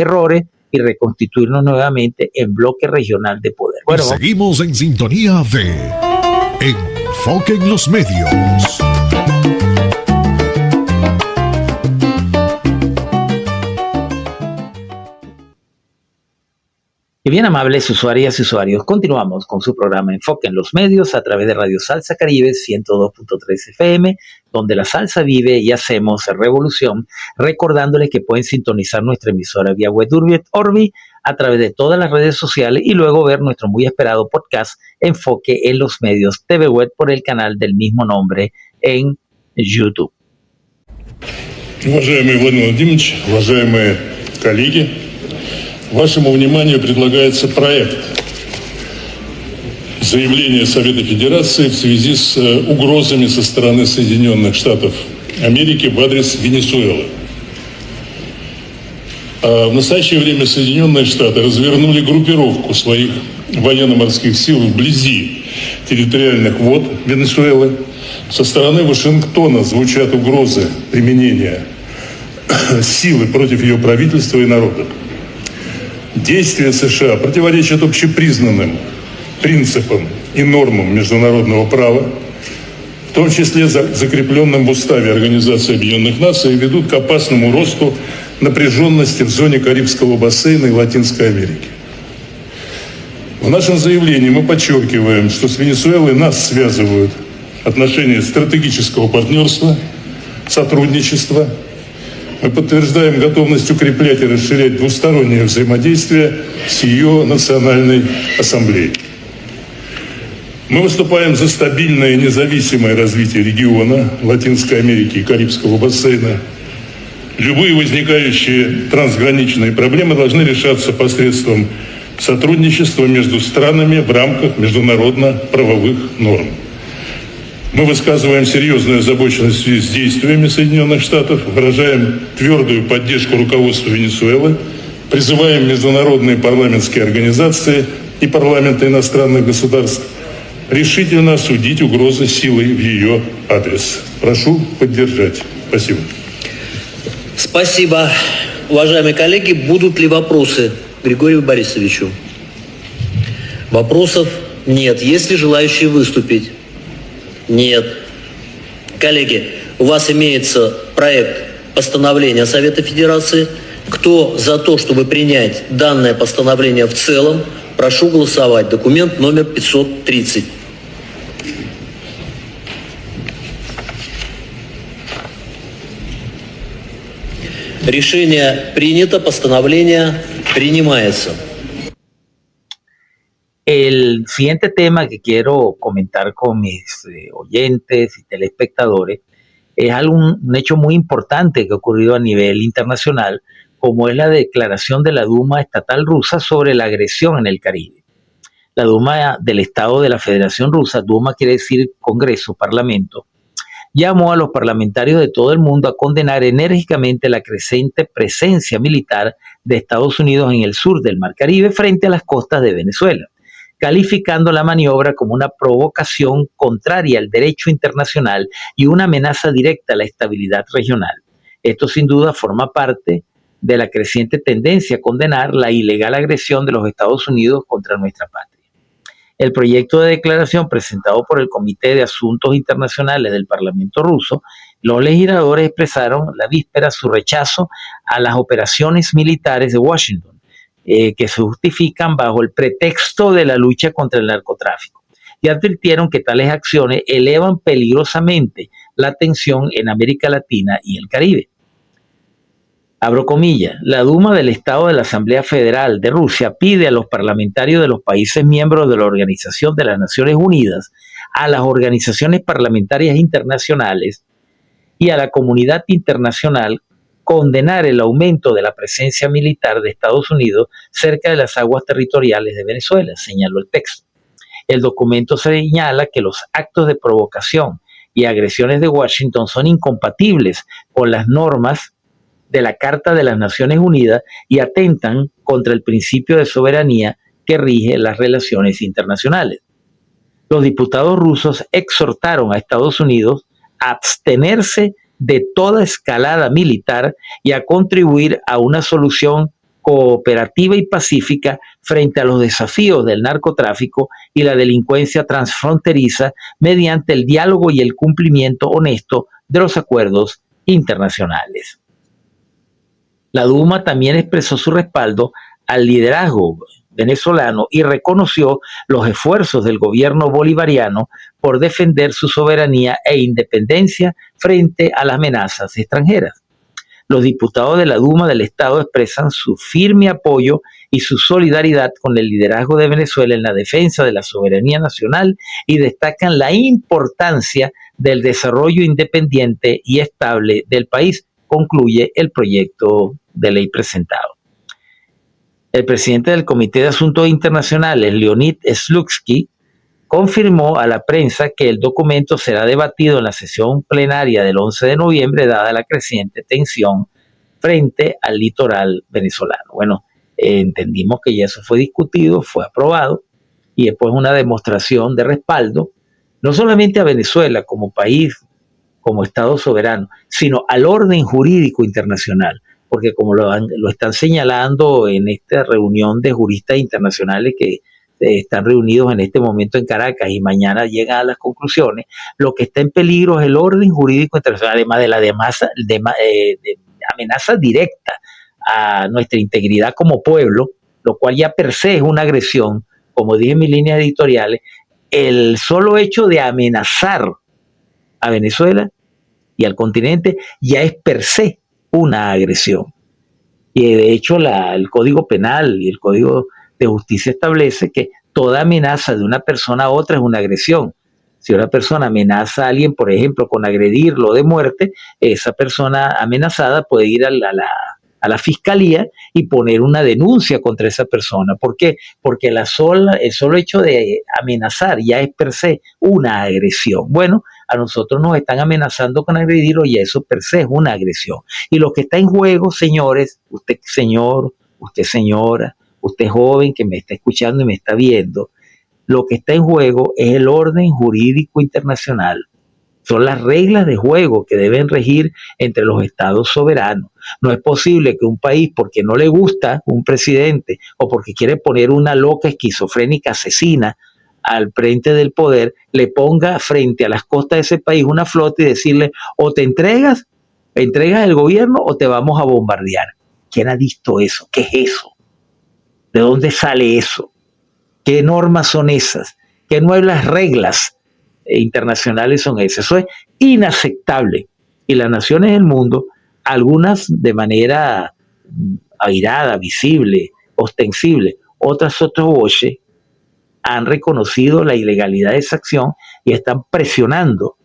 errores y reconstituirnos nuevamente en bloque regional de poder. Bueno, seguimos en sintonía de Enfoque en los Medios. Y bien, amables usuarias y usuarios, continuamos con su programa Enfoque en los Medios a través de Radio Salsa Caribe 102.3 FM, donde la salsa vive y hacemos revolución, recordándoles que pueden sintonizar nuestra emisora vía web Orbi a través de todas las redes sociales y luego ver nuestro muy esperado podcast Enfoque en los Medios TV Web por el canal del mismo nombre en YouTube. Уважаемый Владимир Владимирович, уважаемые коллеги, вашему вниманию предлагается проект заявления Совета Федерации в связи с угрозами со стороны Соединенных Штатов Америки в адрес Венесуэлы. В настоящее время Соединенные Штаты развернули группировку своих военно-морских сил вблизи территориальных вод Венесуэлы. Со стороны Вашингтона звучат угрозы применения силы против ее правительства и народа. Действия США противоречат общепризнанным принципам и нормам международного права, в том числе закрепленным в Уставе Организации Объединенных Наций, и ведут к опасному росту напряженности в зоне Карибского бассейна и Латинской Америки. В нашем заявлении мы подчеркиваем, что с Венесуэлой нас связывают отношения стратегического партнерства, сотрудничества. Мы подтверждаем готовность укреплять и расширять двустороннее взаимодействие с ее Национальной Ассамблеей. Мы выступаем за стабильное и независимое развитие региона Латинской Америки и Карибского бассейна. Любые возникающие трансграничные проблемы должны решаться посредством сотрудничества между странами в рамках международно-правовых норм. Мы высказываем серьезную озабоченность в связи с действиями Соединенных Штатов, выражаем твердую поддержку руководству Венесуэлы, призываем международные парламентские организации и парламенты иностранных государств решительно осудить угрозы силой в ее адрес. Прошу поддержать. Спасибо. Спасибо. Уважаемые коллеги, будут ли вопросы Григорию Борисовичу? Вопросов нет. Есть ли желающие выступить? Нет. Коллеги, у вас имеется проект постановления Совета Федерации. Кто за то, чтобы принять данное постановление в целом, прошу голосовать. Документ номер 530. Решение принято, постановление принимается. El siguiente tema que quiero comentar con mis oyentes y telespectadores es un hecho muy importante que ha ocurrido a nivel internacional, como es la declaración de la Duma estatal rusa sobre la agresión en el Caribe. La Duma del Estado de la Federación Rusa, Duma quiere decir Congreso, Parlamento, llamó a los parlamentarios de todo el mundo a condenar enérgicamente la creciente presencia militar de Estados Unidos en el sur del Mar Caribe frente a las costas de Venezuela, calificando la maniobra como una provocación contraria al derecho internacional y una amenaza directa a la estabilidad regional. Esto sin duda forma parte de la creciente tendencia a condenar la ilegal agresión de los Estados Unidos contra nuestra patria. El proyecto de declaración presentado por el Comité de Asuntos Internacionales del Parlamento ruso, los legisladores expresaron la víspera su rechazo a las operaciones militares de Washington, que se justifican bajo el pretexto de la lucha contra el narcotráfico, y advirtieron que tales acciones elevan peligrosamente la tensión en América Latina y el Caribe. Abro comillas, la Duma del Estado de la Asamblea Federal de Rusia pide a los parlamentarios de los países miembros de la Organización de las Naciones Unidas, a las organizaciones parlamentarias internacionales y a la comunidad internacional condenar el aumento de la presencia militar de Estados Unidos cerca de las aguas territoriales de Venezuela, señaló el texto. El documento señala que los actos de provocación y agresiones de Washington son incompatibles con las normas de la Carta de las Naciones Unidas y atentan contra el principio de soberanía que rige las relaciones internacionales. Los diputados rusos exhortaron a Estados Unidos a abstenerse de toda escalada militar y a contribuir a una solución cooperativa y pacífica frente a los desafíos del narcotráfico y la delincuencia transfronteriza mediante el diálogo y el cumplimiento honesto de los acuerdos internacionales. La Duma también expresó su respaldo al liderazgo venezolano y reconoció los esfuerzos del gobierno bolivariano por defender su soberanía e independencia frente a las amenazas extranjeras. Los diputados de la Duma del Estado expresan su firme apoyo y su solidaridad con el liderazgo de Venezuela en la defensa de la soberanía nacional y destacan la importancia del desarrollo independiente y estable del país, concluye el proyecto de ley presentado. El presidente del Comité de Asuntos Internacionales, Leonid Slutsky, confirmó a la prensa que el documento será debatido en la sesión plenaria del 11 de noviembre, dada la creciente tensión frente al litoral venezolano. Bueno, entendimos que ya eso fue discutido, fue aprobado, y después una demostración de respaldo, no solamente a Venezuela como país, como Estado soberano, sino al orden jurídico internacional, porque como lo están señalando en esta reunión de juristas internacionales que están reunidos en este momento en Caracas y mañana llegan a las conclusiones, lo que está en peligro es el orden jurídico internacional, además de la amenaza directa a nuestra integridad como pueblo, lo cual ya per se es una agresión, como dije en mis líneas editoriales. El solo hecho de amenazar a Venezuela y al continente ya es per se una agresión. Y de hecho el Código Penal y el Código de Justicia establece que toda amenaza de una persona a otra es una agresión. Si una persona amenaza a alguien, por ejemplo, con agredirlo de muerte, esa persona amenazada puede ir a la fiscalía y poner una denuncia contra esa persona. ¿Por qué? Porque el solo hecho de amenazar ya es per se una agresión. Bueno, a nosotros nos están amenazando con agredirlo y eso per se es una agresión. Y lo que está en juego, señores, usted señor, usted señora, usted joven que me está escuchando y me está viendo, lo que está en juego es el orden jurídico internacional. Son las reglas de juego que deben regir entre los estados soberanos. No es posible que un país, porque no le gusta un presidente o porque quiere poner una loca esquizofrénica asesina al frente del poder, le ponga frente a las costas de ese país una flota y decirle: o te entregas el gobierno o te vamos a bombardear. ¿Quién ha visto eso? ¿Qué es eso? ¿De dónde sale eso? ¿Qué normas son esas? ¿Qué nuevas reglas internacionales son esas? Eso es inaceptable. Y las naciones del mundo, algunas de manera airada, visible, ostensible, otras voces, han reconocido la ilegalidad de esa acción y están presionando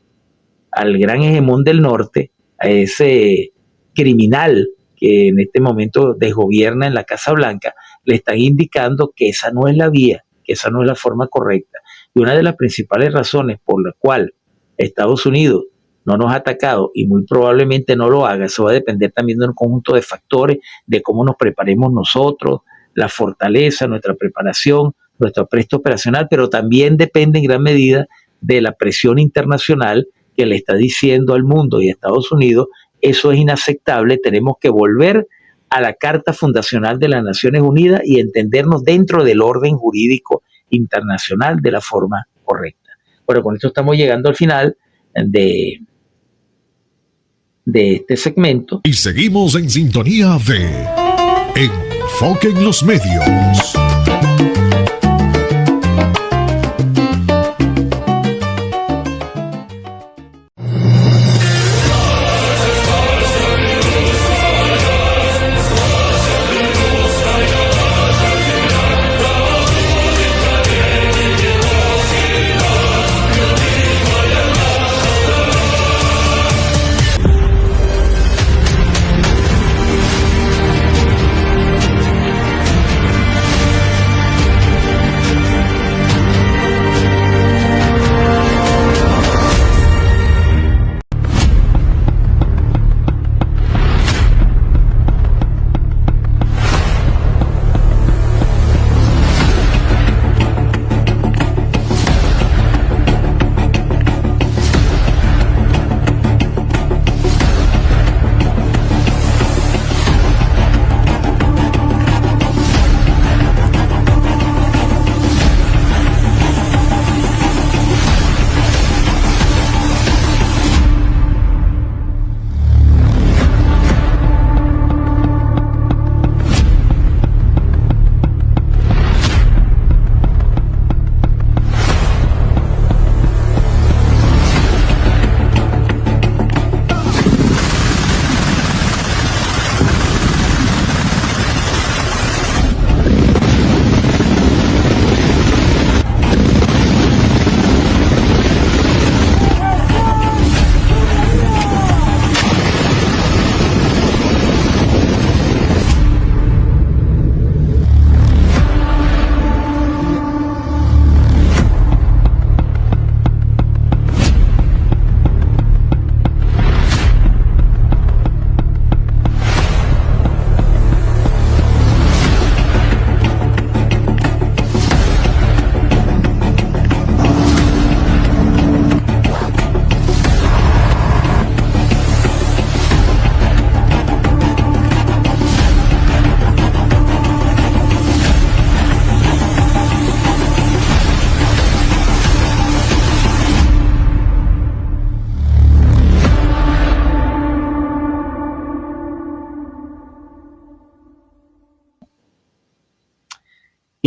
al gran hegemón del norte, a ese criminal que en este momento desgobierna en la Casa Blanca, le están indicando que esa no es la vía, que esa no es la forma correcta. Y una de las principales razones por la cual Estados Unidos no nos ha atacado y muy probablemente no lo haga, eso va a depender también de un conjunto de factores, de cómo nos preparemos nosotros, la fortaleza, nuestra preparación, nuestro apresto operacional, pero también depende en gran medida de la presión internacional que le está diciendo al mundo y a Estados Unidos: eso es inaceptable, tenemos que volver a la Carta Fundacional de las Naciones Unidas y entendernos dentro del orden jurídico internacional de la forma correcta. Bueno, con esto estamos llegando al final de este segmento. Y seguimos en sintonía de Enfoque en los Medios.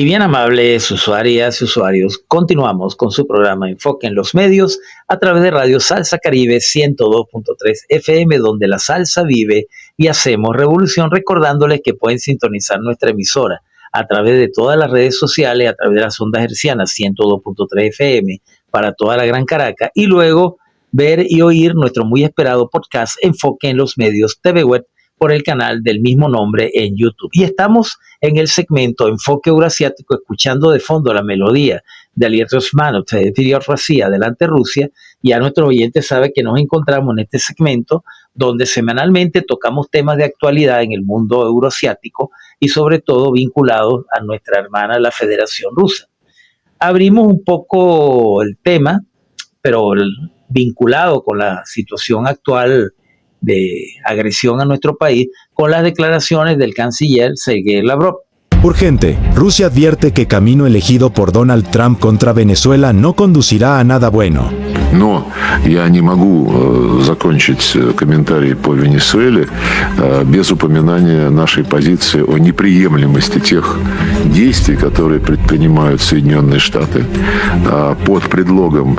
Y bien amables usuarias y usuarios, continuamos con su programa Enfoque en los Medios a través de Radio Salsa Caribe 102.3 FM, donde la salsa vive y hacemos revolución, recordándoles que pueden sintonizar nuestra emisora a través de todas las redes sociales, a través de las ondas hercianas 102.3 FM para toda la Gran Caracas, y luego ver y oír nuestro muy esperado podcast Enfoque en los Medios TV Web por el canal del mismo nombre en YouTube. Y estamos en el segmento Enfoque Eurasiático, escuchando de fondo la melodía de Aliet Osmanov, de Rusia, Adelante Rusia. Ya nuestro oyente sabe que nos encontramos en este segmento donde semanalmente tocamos temas de actualidad en el mundo euroasiático y sobre todo vinculados a nuestra hermana, la Federación Rusa. Abrimos un poco el tema, pero vinculado con la situación actual de agresión a nuestro país, con las declaraciones del canciller Sergei Lavrov. Urgente. Rusia advierte que camino elegido por Donald Trump contra Venezuela no conducirá a nada bueno. Но я не могу закончить комментарий по Венесуэле без упоминания нашей позиции о неприемлемости тех действий, которые предпринимают Соединенные Штаты под предлогом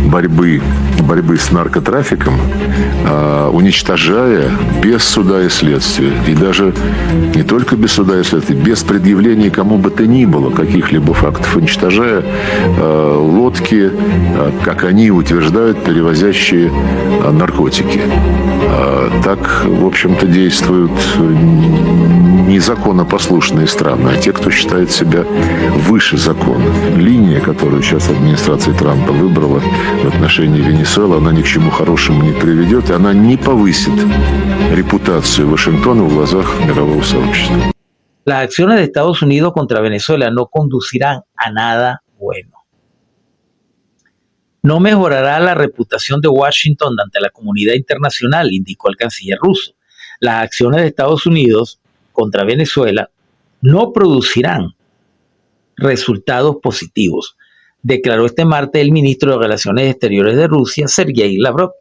борьбы с наркотрафиком, уничтожая без суда и следствия, и даже не только без суда и следствия, без предъявления кому бы то ни было каких-либо фактов, уничтожая лодки, как они утверждают, перевозящие наркотики. Так, в общем-то, действуют не законопослушные страны, а те, кто считает себя выше закона. Линия, которую сейчас администрация Трампа выбрала в отношении Венесуэлы, она ни к чему хорошему не приведет, и она не повысит репутацию Вашингтона в глазах мирового сообщества. Las acciones de Estados Unidos contra Venezuela no conducirán a nada bueno. No mejorará la reputación de Washington ante la comunidad internacional, indicó el canciller ruso. Las acciones de Estados Unidos contra Venezuela no producirán resultados positivos, declaró este martes el ministro de Relaciones Exteriores de Rusia, Sergei Lavrov,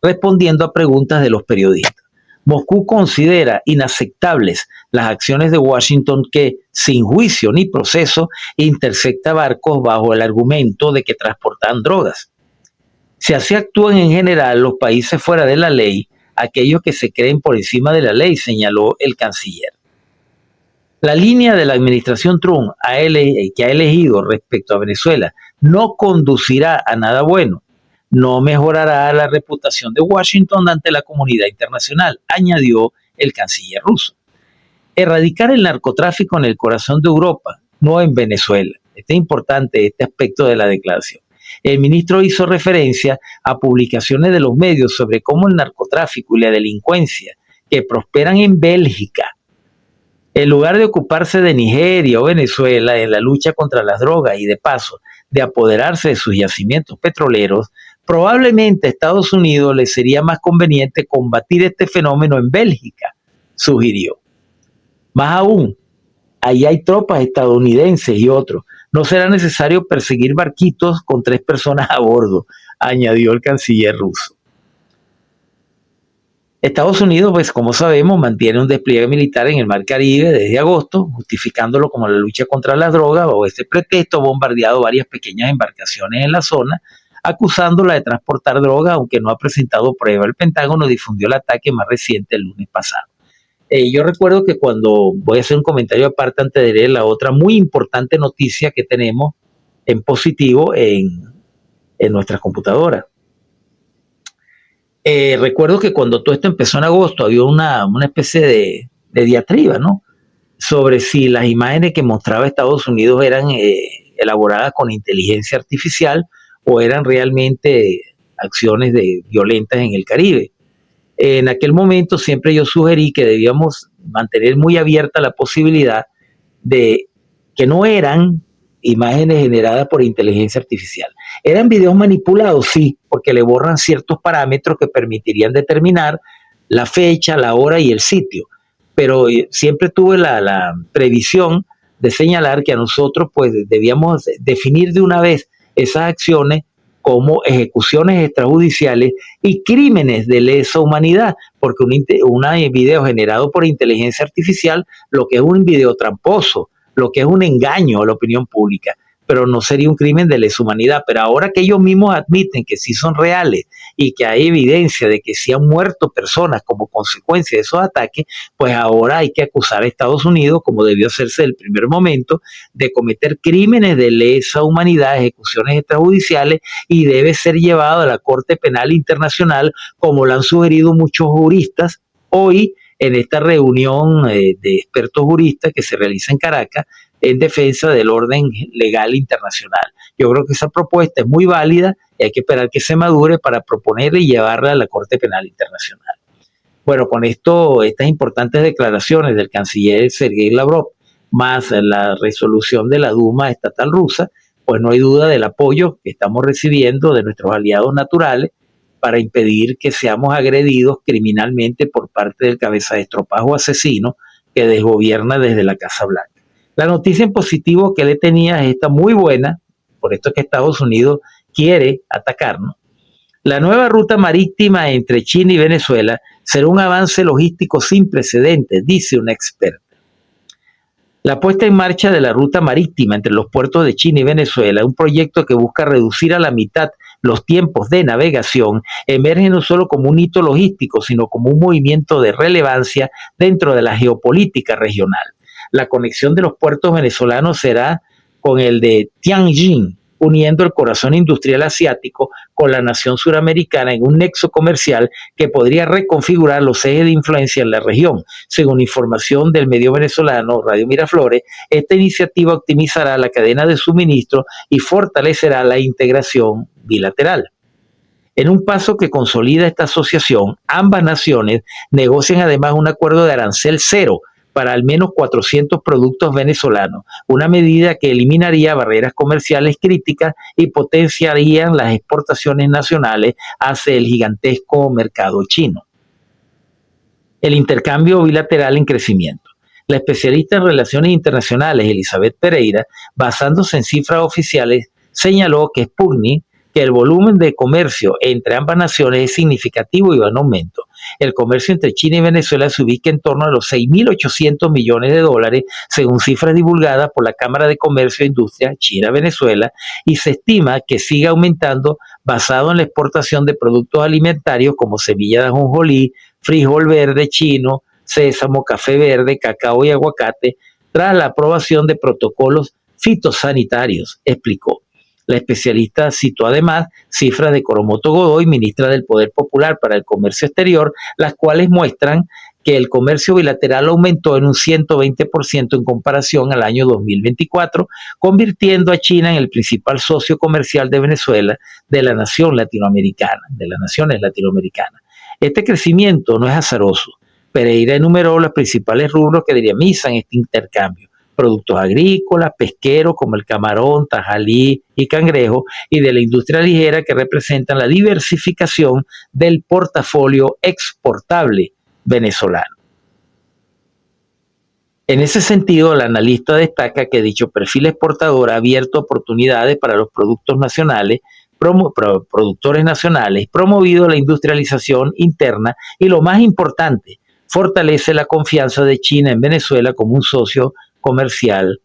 respondiendo a preguntas de los periodistas. Moscú considera inaceptables las acciones de Washington que, sin juicio ni proceso, intercepta barcos bajo el argumento de que transportan drogas. Si así actúan en general los países fuera de la ley, aquellos que se creen por encima de la ley, señaló el canciller. La línea de la administración Trump que ha elegido respecto a Venezuela no conducirá a nada bueno. No mejorará la reputación de Washington ante la comunidad internacional, añadió el canciller ruso. Erradicar el narcotráfico en el corazón de Europa, no en Venezuela. Es importante este aspecto de la declaración. El ministro hizo referencia a publicaciones de los medios sobre cómo el narcotráfico y la delincuencia que prosperan en Bélgica, en lugar de ocuparse de Nigeria o Venezuela en la lucha contra las drogas y de paso de apoderarse de sus yacimientos petroleros, probablemente a Estados Unidos le sería más conveniente combatir este fenómeno en Bélgica, sugirió. Más aún, ahí hay tropas estadounidenses y otros. No será necesario perseguir barquitos con 3 personas a bordo, añadió el canciller ruso. Estados Unidos, pues como sabemos, mantiene un despliegue militar en el Mar Caribe desde agosto, justificándolo como la lucha contra las drogas. Bajo este pretexto ha bombardeado varias pequeñas embarcaciones en la zona, acusándola de transportar droga, aunque no ha presentado prueba. El Pentágono difundió el ataque más reciente el lunes pasado. Yo recuerdo que cuando voy a hacer un comentario aparte antes de leer la otra muy importante noticia que tenemos en positivo en nuestras computadoras. Recuerdo que cuando todo esto empezó en agosto había una especie de diatriba, ¿no? Sobre si las imágenes que mostraba Estados Unidos eran elaboradas con inteligencia artificial o eran realmente acciones violentas en el Caribe. En aquel momento siempre yo sugerí que debíamos mantener muy abierta la posibilidad de que no eran imágenes generadas por inteligencia artificial. ¿Eran videos manipulados? Sí, porque le borran ciertos parámetros que permitirían determinar la fecha, la hora y el sitio. Pero siempre tuve la previsión de señalar que a nosotros pues debíamos definir de una vez esas acciones como ejecuciones extrajudiciales y crímenes de lesa humanidad, porque un video generado por inteligencia artificial, lo que es un video tramposo, lo que es un engaño a la opinión pública, pero no sería un crimen de lesa humanidad. Pero ahora que ellos mismos admiten que sí son reales y que hay evidencia de que sí han muerto personas como consecuencia de esos ataques, pues ahora hay que acusar a Estados Unidos, como debió hacerse desde el primer momento, de cometer crímenes de lesa humanidad, ejecuciones extrajudiciales, y debe ser llevado a la Corte Penal Internacional, como lo han sugerido muchos juristas hoy en esta reunión de expertos juristas que se realiza en Caracas en defensa del orden legal internacional. Yo creo que esa propuesta es muy válida y hay que esperar que se madure para proponerla y llevarla a la Corte Penal Internacional. Bueno, con esto, estas importantes declaraciones del canciller Sergei Lavrov, más la resolución de la Duma estatal rusa, pues no hay duda del apoyo que estamos recibiendo de nuestros aliados naturales para impedir que seamos agredidos criminalmente por parte del cabeza de estropajo asesino que desgobierna desde la Casa Blanca. La noticia en positivo que le tenía es esta muy buena, por esto es que Estados Unidos quiere atacarnos. La nueva ruta marítima entre China y Venezuela será un avance logístico sin precedentes, dice una experta. La puesta en marcha de la ruta marítima entre los puertos de China y Venezuela, un proyecto que busca reducir a la mitad los tiempos de navegación, emerge no solo como un hito logístico, sino como un movimiento de relevancia dentro de la geopolítica regional. La conexión de los puertos venezolanos será con el de Tianjin, uniendo el corazón industrial asiático con la nación suramericana en un nexo comercial que podría reconfigurar los ejes de influencia en la región. Según información del medio venezolano Radio Miraflores, esta iniciativa optimizará la cadena de suministro y fortalecerá la integración bilateral. En un paso que consolida esta asociación, ambas naciones negocian además un acuerdo de arancel cero para al menos 400 productos venezolanos, una medida que eliminaría barreras comerciales críticas y potenciaría las exportaciones nacionales hacia el gigantesco mercado chino. El intercambio bilateral en crecimiento. La especialista en relaciones internacionales Elizabeth Pereira, basándose en cifras oficiales, señaló que Sputnik, que el volumen de comercio entre ambas naciones es significativo y va en aumento. El comercio entre China y Venezuela se ubica en torno a los 6.800 millones de dólares, según cifras divulgadas por la Cámara de Comercio e Industria China-Venezuela, y se estima que siga aumentando basado en la exportación de productos alimentarios como semilla de ajonjolí, frijol verde chino, sésamo, café verde, cacao y aguacate, tras la aprobación de protocolos fitosanitarios, explicó. La especialista citó además cifras de Coromoto Godoy, ministra del Poder Popular para el Comercio Exterior, las cuales muestran que el comercio bilateral aumentó en un 120% en comparación al año 2024, convirtiendo a China en el principal socio comercial de Venezuela, de las naciones latinoamericanas. Este crecimiento no es azaroso. Pereira enumeró los principales rubros que dinamizan este intercambio: productos agrícolas, pesqueros como el camarón, tajalí y cangrejo, y de la industria ligera, que representan la diversificación del portafolio exportable venezolano. En ese sentido, el analista destaca que dicho perfil exportador ha abierto oportunidades para los productos nacionales, productores nacionales, promovido la industrialización interna y, lo más importante, fortalece la confianza de China en Venezuela como un socio comercial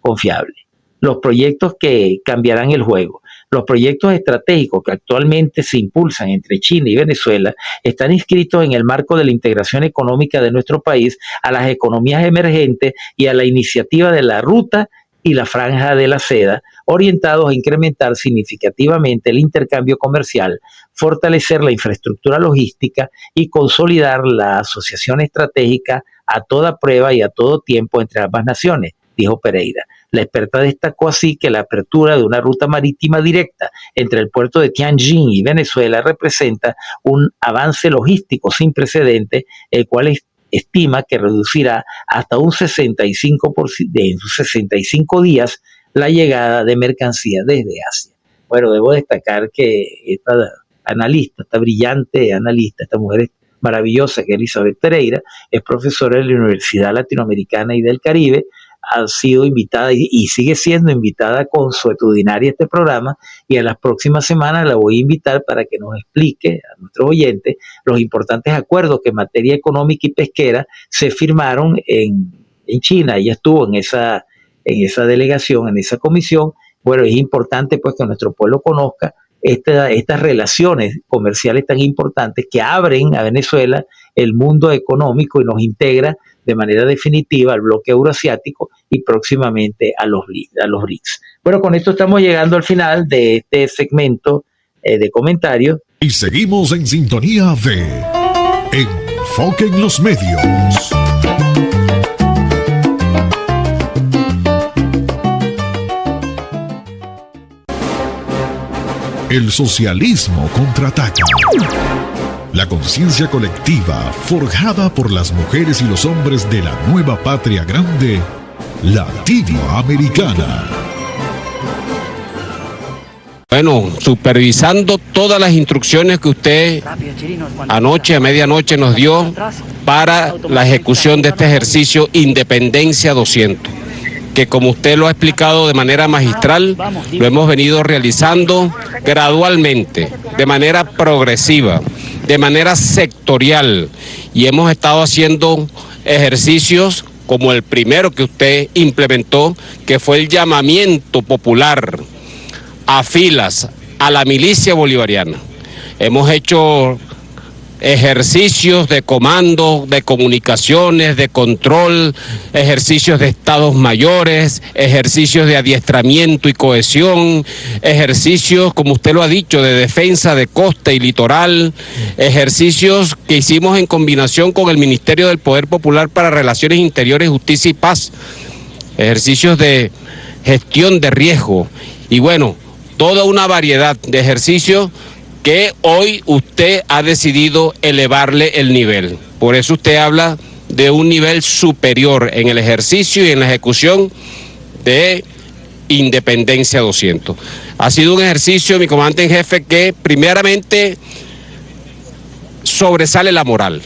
confiable. Los proyectos que cambiarán el juego. Los proyectos estratégicos que actualmente se impulsan entre China y Venezuela están inscritos en el marco de la integración económica de nuestro país a las economías emergentes y a la iniciativa de la Ruta y la Franja de la Seda, orientados a incrementar significativamente el intercambio comercial, fortalecer la infraestructura logística y consolidar la asociación estratégica a toda prueba y a todo tiempo entre ambas naciones, dijo Pereira. La experta destacó así que la apertura de una ruta marítima directa entre el puerto de Tianjin y Venezuela representa un avance logístico sin precedentes, el cual estima que reducirá hasta un 65% en 65 días la llegada de mercancías desde Asia. Bueno, debo destacar que esta analista, esta brillante analista, esta mujer maravillosa que es Elizabeth Pereira, es profesora de la Universidad Latinoamericana y del Caribe, ha sido invitada y sigue siendo invitada consuetudinaria a este programa, y en las próximas semanas la voy a invitar para que nos explique a nuestros oyentes los importantes acuerdos que en materia económica y pesquera se firmaron en China. Ella estuvo en en esa delegación, en esa comisión. Bueno, es importante pues que nuestro pueblo conozca estas relaciones comerciales tan importantes que abren a Venezuela el mundo económico y nos integra de manera definitiva al bloque euroasiático y próximamente a los BRICS. Bueno, con esto estamos llegando al final de este segmento de comentarios. Y seguimos en sintonía de Enfoque en los Medios. El socialismo contraataca. La conciencia colectiva forjada por las mujeres y los hombres de la nueva patria grande, latinoamericana. Bueno, supervisando todas las instrucciones que usted anoche a medianoche nos dio para la ejecución de este ejercicio Independencia 200, que como usted lo ha explicado de manera magistral, lo hemos venido realizando gradualmente, de manera progresiva, de manera sectorial, y hemos estado haciendo ejercicios como el primero que usted implementó, que fue el llamamiento popular a filas, a la milicia bolivariana. Hemos hecho ejercicios de comando, de comunicaciones, de control, ejercicios de estados mayores, ejercicios de adiestramiento y cohesión, ejercicios, como usted lo ha dicho, de defensa de costa y litoral, ejercicios que hicimos en combinación con el Ministerio del Poder Popular para Relaciones Interiores, Justicia y Paz, ejercicios de gestión de riesgo y bueno, toda una variedad de ejercicios que hoy usted ha decidido elevarle el nivel. Por eso usted habla de un nivel superior en el ejercicio y en la ejecución de Independencia 200. Ha sido un ejercicio, mi comandante en jefe, que primeramente sobresale la moral.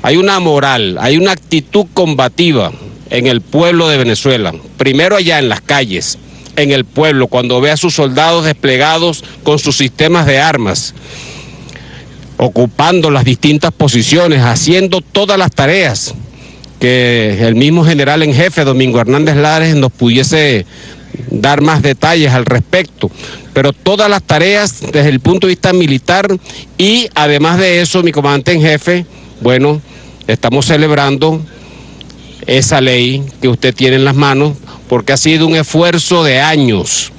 Hay una moral, hay una actitud combativa en el pueblo de Venezuela, primero allá en las calles, en el pueblo, cuando ve a sus soldados desplegados con sus sistemas de armas, ocupando las distintas posiciones, haciendo todas las tareas que el mismo general en jefe, Domingo Hernández Lares, nos pudiese dar más detalles al respecto, pero todas las tareas desde el punto de vista militar y además de eso, mi comandante en jefe, bueno, estamos celebrando esa ley que usted tiene en las manos, porque ha sido un esfuerzo de años.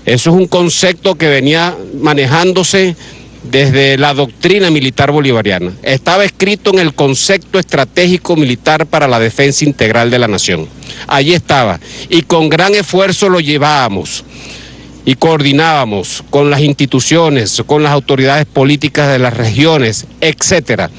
Eso es un concepto que venía manejándose desde la doctrina militar bolivariana. Estaba escrito en el concepto estratégico militar para la defensa integral de la nación. Allí estaba, y con gran esfuerzo lo llevábamos y coordinábamos con las instituciones, con las autoridades políticas de las regiones, etcétera,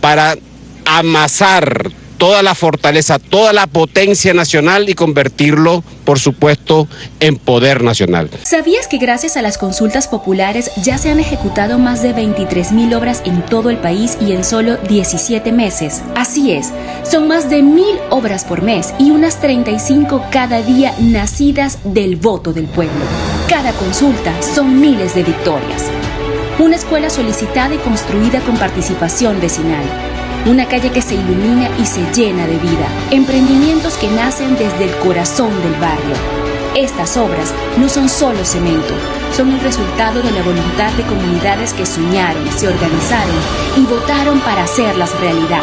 para amasar toda la fortaleza, toda la potencia nacional y convertirlo, por supuesto, en poder nacional. ¿Sabías que gracias a las consultas populares ya se han ejecutado más de 23,000 obras en todo el país y en solo 17 meses? Así es, son más de 1,000 obras por mes y unas 35 cada día nacidas del voto del pueblo. Cada consulta son miles de victorias. Una escuela solicitada y construida con participación vecinal. Una calle que se ilumina y se llena de vida. Emprendimientos que nacen desde el corazón del barrio. Estas obras no son solo cemento, son el resultado de la voluntad de comunidades que soñaron, se organizaron y votaron para hacerlas realidad.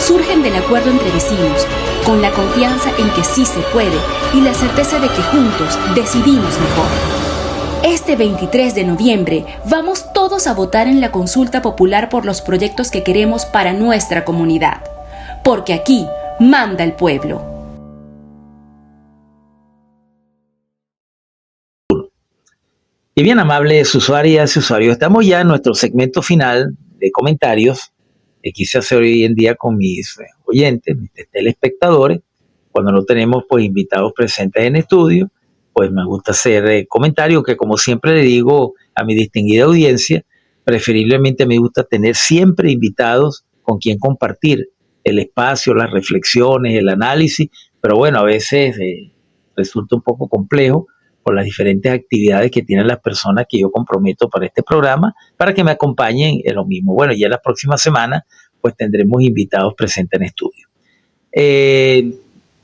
Surgen del acuerdo entre vecinos, con la confianza en que sí se puede y la certeza de que juntos decidimos mejor. Este 23 de noviembre vamos todos a votar en la consulta popular por los proyectos que queremos para nuestra comunidad, porque aquí manda el pueblo. Y bien, amables usuarias y usuarios, estamos ya en nuestro segmento final de comentarios que quise hacer hoy en día con mis oyentes, mis telespectadores, cuando no tenemos pues invitados presentes en estudio. Pues me gusta hacer comentarios que, como siempre le digo a mi distinguida audiencia, preferiblemente me gusta tener siempre invitados con quien compartir el espacio, las reflexiones, el análisis, pero bueno, a veces resulta un poco complejo por las diferentes actividades que tienen las personas que yo comprometo para este programa, para que me acompañen en lo mismo. Bueno, ya la próxima semana pues tendremos invitados presentes en estudio.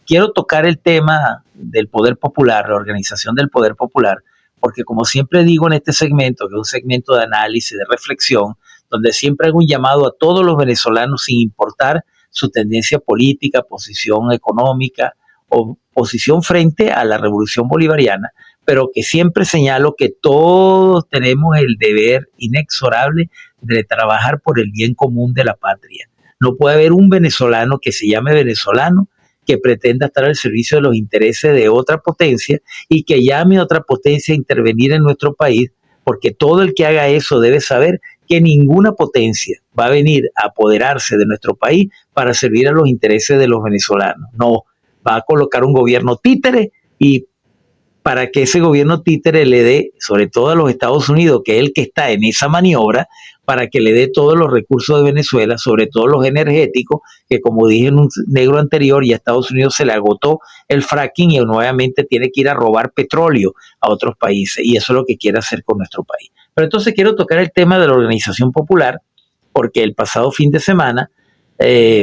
quiero tocar el tema del poder popular, la organización del poder popular, porque como siempre digo en este segmento, que es un segmento de análisis, de reflexión, donde siempre hago un llamado a todos los venezolanos sin importar su tendencia política, posición económica o posición frente a la revolución bolivariana, pero que siempre señalo que todos tenemos el deber inexorable de trabajar por el bien común de la patria. No puede haber un venezolano que se llame venezolano que pretenda estar al servicio de los intereses de otra potencia y que llame a otra potencia a intervenir en nuestro país, porque todo el que haga eso debe saber que ninguna potencia va a venir a apoderarse de nuestro país para servir a los intereses de los venezolanos. No, va a colocar un gobierno títere y para que ese gobierno títere le dé, sobre todo a los Estados Unidos, que es el que está en esa maniobra, para que le dé todos los recursos de Venezuela, sobre todo los energéticos, que como dije en un negro anterior, ya a Estados Unidos se le agotó el fracking y nuevamente tiene que ir a robar petróleo a otros países, y eso es lo que quiere hacer con nuestro país. Pero entonces quiero tocar el tema de la organización popular, porque el pasado fin de semana,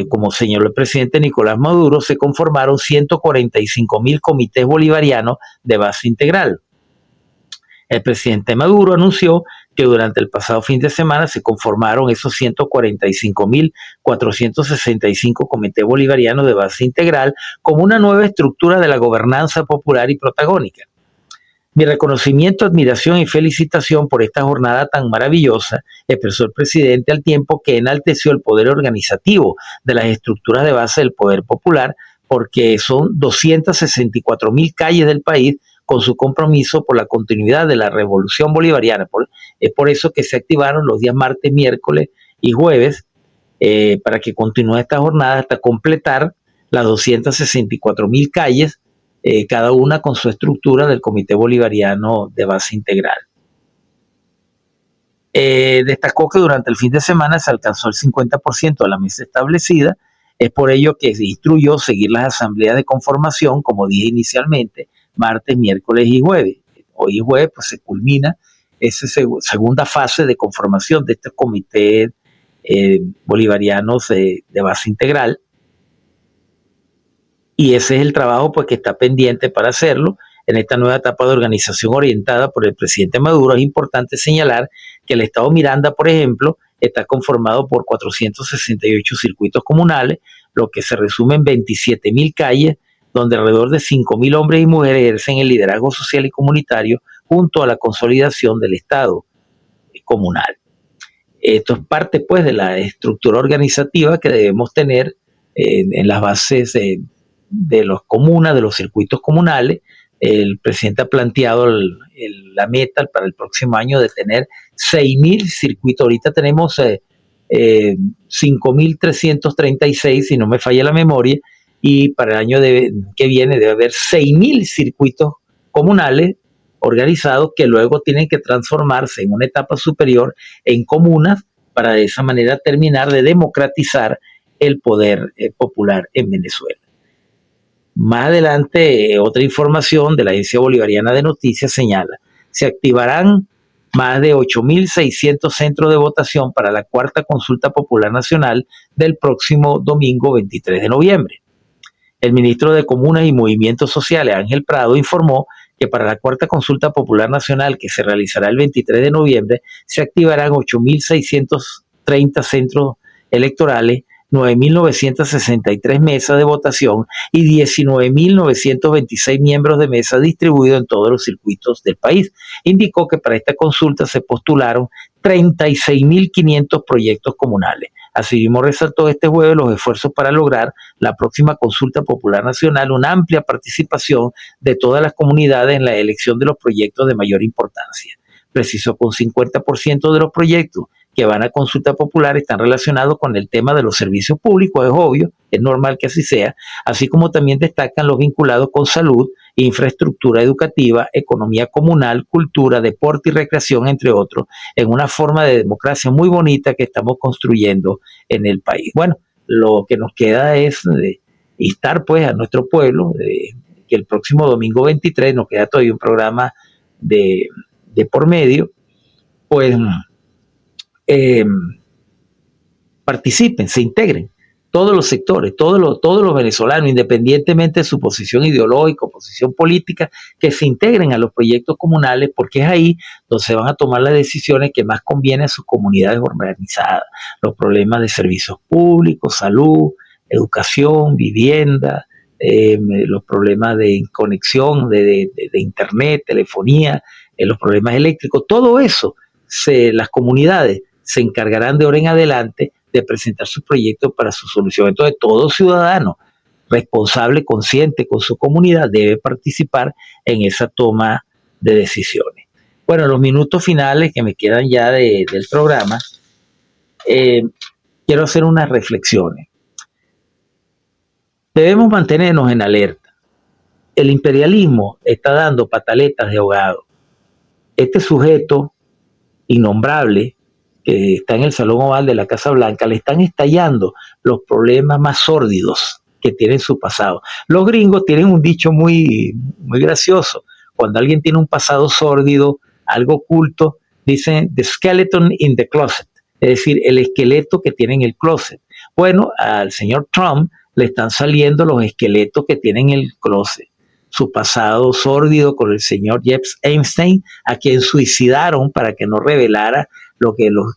como señaló el presidente Nicolás Maduro, se conformaron 145.000 comités bolivarianos de base integral. El presidente Maduro anunció que durante el pasado fin de semana se conformaron esos 145.465 comités bolivarianos de base integral como una nueva estructura de la gobernanza popular y protagónica. Mi reconocimiento, admiración y felicitación por esta jornada tan maravillosa, expresó el presidente al tiempo que enalteció el poder organizativo de las estructuras de base del poder popular, porque son 264.000 calles del país con su compromiso por la continuidad de la revolución bolivariana. Es por eso que se activaron los días martes, miércoles y jueves para que continúe esta jornada hasta completar las 264.000 calles, cada una con su estructura del Comité Bolivariano de Base Integral. Destacó que durante el fin de semana se alcanzó el 50% de la mesa establecida. Es por ello que se instruyó seguir las asambleas de conformación, como dije inicialmente, martes, miércoles y jueves. Hoy es jueves, pues se culmina esa segunda fase de conformación de este comité bolivarianos de base integral. Y ese es el trabajo pues, que está pendiente para hacerlo. En esta nueva etapa de organización orientada por el presidente Maduro, es importante señalar que el estado Miranda, por ejemplo, está conformado por 468 circuitos comunales, lo que se resume en 27.000 calles, donde alrededor de 5.000 hombres y mujeres ejercen el liderazgo social y comunitario junto a la consolidación del Estado comunal. Esto es parte pues, de la estructura organizativa que debemos tener en las bases de las comunas, de los circuitos comunales. El presidente ha planteado la meta para el próximo año de tener 6.000 circuitos. Ahorita tenemos 5.336, si no me falla la memoria, y para el año que viene debe haber 6.000 circuitos comunales organizados que luego tienen que transformarse en una etapa superior en comunas para de esa manera terminar de democratizar el poder popular en Venezuela. Más adelante, otra información de la Agencia Bolivariana de Noticias señala: se activarán más de 8.600 centros de votación para la cuarta consulta popular nacional del próximo domingo 23 de noviembre. El ministro de Comunas y Movimientos Sociales, Ángel Prado, informó que para la cuarta consulta popular nacional que se realizará el 23 de noviembre se activarán 8.630 centros electorales, 9.963 mesas de votación y 19.926 miembros de mesa distribuidos en todos los circuitos del país. Indicó que para esta consulta se postularon 36.500 proyectos comunales. Asimismo, resaltó este jueves los esfuerzos para lograr la próxima consulta popular nacional, una amplia participación de todas las comunidades en la elección de los proyectos de mayor importancia. Precisó que un 50% de los proyectos que van a consulta popular están relacionados con el tema de los servicios públicos, es obvio, es normal que así sea, así como también destacan los vinculados con salud, infraestructura educativa, economía comunal, cultura, deporte y recreación, entre otros, en una forma de democracia muy bonita que estamos construyendo en el país. Bueno, lo que nos queda es instar pues a nuestro pueblo que el próximo domingo 23, nos queda todavía un programa de por medio, pues participen, se integren. todos los sectores, todos los venezolanos, independientemente de su posición ideológica o posición política, que se integren a los proyectos comunales, porque es ahí donde se van a tomar las decisiones que más convienen a sus comunidades organizadas. Los problemas de servicios públicos, salud, educación, vivienda, los problemas de conexión, de internet, telefonía, los problemas eléctricos, todo eso, las comunidades se encargarán de ahora en adelante de presentar sus proyectos para su solución. Entonces, todo ciudadano responsable, consciente con su comunidad, debe participar en esa toma de decisiones. Bueno, en los minutos finales que me quedan ya del programa, quiero hacer unas reflexiones. Debemos mantenernos en alerta. El imperialismo está dando pataletas de ahogado. Este sujeto innombrable que está en el Salón Oval de la Casa Blanca, le están estallando los problemas más sórdidos que tienen su pasado. Los gringos tienen un dicho muy gracioso. Cuando alguien tiene un pasado sórdido, algo oculto, dicen the skeleton in the closet, es decir, el esqueleto que tiene en el closet. Bueno, al señor Trump le están saliendo los esqueletos que tiene en el closet. Su pasado sórdido con el señor Jeffrey Epstein, a quien suicidaron para que no revelara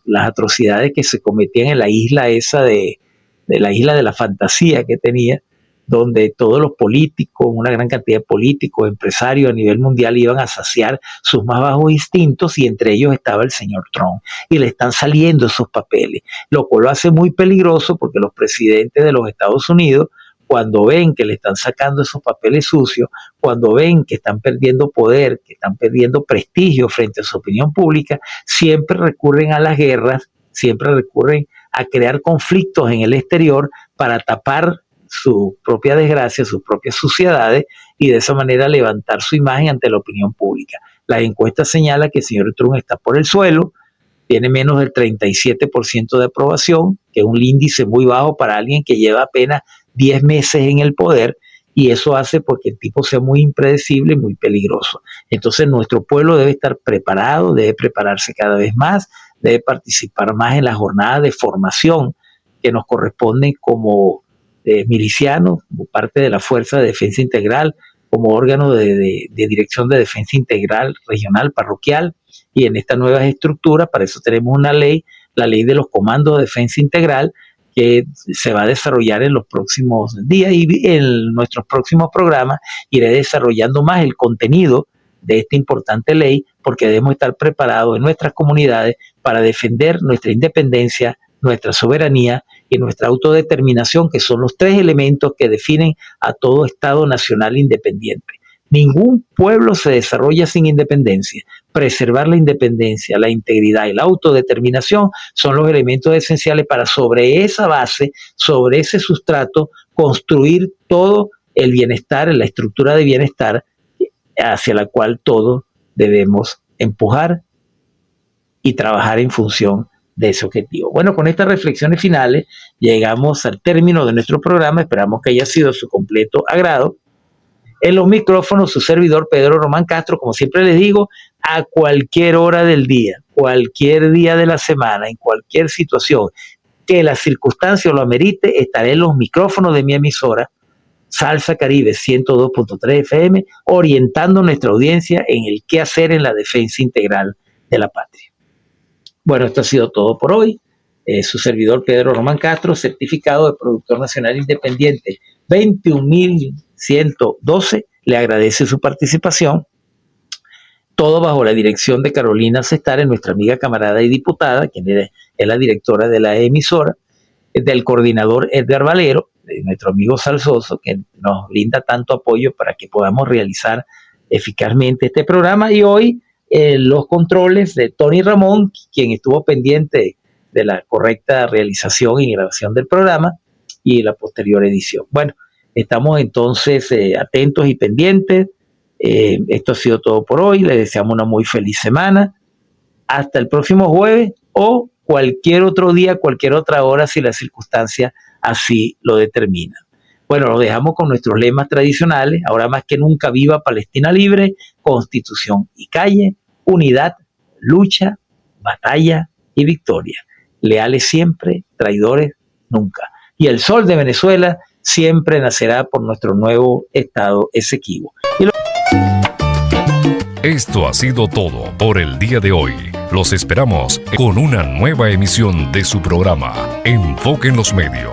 las atrocidades que se cometían en la isla esa de la isla de la fantasía que tenía, donde todos los políticos, una gran cantidad de políticos, empresarios a nivel mundial iban a saciar sus más bajos instintos, y entre ellos estaba el señor Trump, y le están saliendo esos papeles, lo cual lo hace muy peligroso, porque los presidentes de los Estados Unidos, cuando ven que le están sacando esos papeles sucios, cuando ven que están perdiendo poder, que están perdiendo prestigio frente a su opinión pública, siempre recurren a las guerras, siempre recurren a crear conflictos en el exterior para tapar su propia desgracia, sus propias suciedades, y de esa manera levantar su imagen ante la opinión pública. Las encuestas señalan que el señor Trump está por el suelo, tiene menos del 37% de aprobación, que es un índice muy bajo para alguien que lleva apenas 10 meses en el poder, y eso hace porque el tipo sea muy impredecible y muy peligroso. Entonces nuestro pueblo debe estar preparado, debe prepararse cada vez más, debe participar más en las jornadas de formación que nos corresponden como milicianos, como parte de la Fuerza de Defensa Integral, como órgano de dirección de defensa integral regional, parroquial, y en estas nuevas estructuras, para eso tenemos una ley, la ley de los comandos de defensa integral, que se va a desarrollar en los próximos días, y en nuestros próximos programas iré desarrollando más el contenido de esta importante ley, porque debemos estar preparados en nuestras comunidades para defender nuestra independencia, nuestra soberanía y nuestra autodeterminación, que son los tres elementos que definen a todo Estado nacional independiente. Ningún pueblo se desarrolla sin independencia. Preservar la independencia, la integridad y la autodeterminación son los elementos esenciales para, sobre esa base, sobre ese sustrato, construir todo el bienestar, la estructura de bienestar hacia la cual todos debemos empujar y trabajar en función de ese objetivo. Bueno, con estas reflexiones finales llegamos al término de nuestro programa. Esperamos que haya sido de su completo agrado. En los micrófonos, su servidor Pedro Román Castro, como siempre les digo, a cualquier hora del día, cualquier día de la semana, en cualquier situación que la circunstancia lo amerite, estaré en los micrófonos de mi emisora, Salsa Caribe 102.3 FM, orientando nuestra audiencia en el qué hacer en la defensa integral de la patria. Bueno, esto ha sido todo por hoy. Su servidor Pedro Román Castro, certificado de productor nacional independiente 21.112, le agradece su participación. Todo bajo la dirección de Carolina Cestare, nuestra amiga, camarada y diputada, quien es la directora de la emisora, del coordinador Edgar Valero, de nuestro amigo Salsoso, que nos brinda tanto apoyo para que podamos realizar eficazmente este programa, y hoy los controles de Tony Ramón, quien estuvo pendiente de la correcta realización y grabación del programa y la posterior edición. Bueno, estamos entonces atentos y pendientes. Esto ha sido todo por hoy. Les deseamos una muy feliz semana. Hasta el próximo jueves o cualquier otro día, cualquier otra hora, si la circunstancia así lo determina. Bueno, lo dejamos con nuestros lemas tradicionales. Ahora más que nunca, viva Palestina libre, Constitución y calle, unidad, lucha, batalla y victoria. Leales siempre, traidores nunca. y el sol de Venezuela siempre nacerá por nuestro nuevo Estado Esequibo. Esto ha sido todo por el día de hoy. Los esperamos con una nueva emisión de su programa Enfoque en los Medios.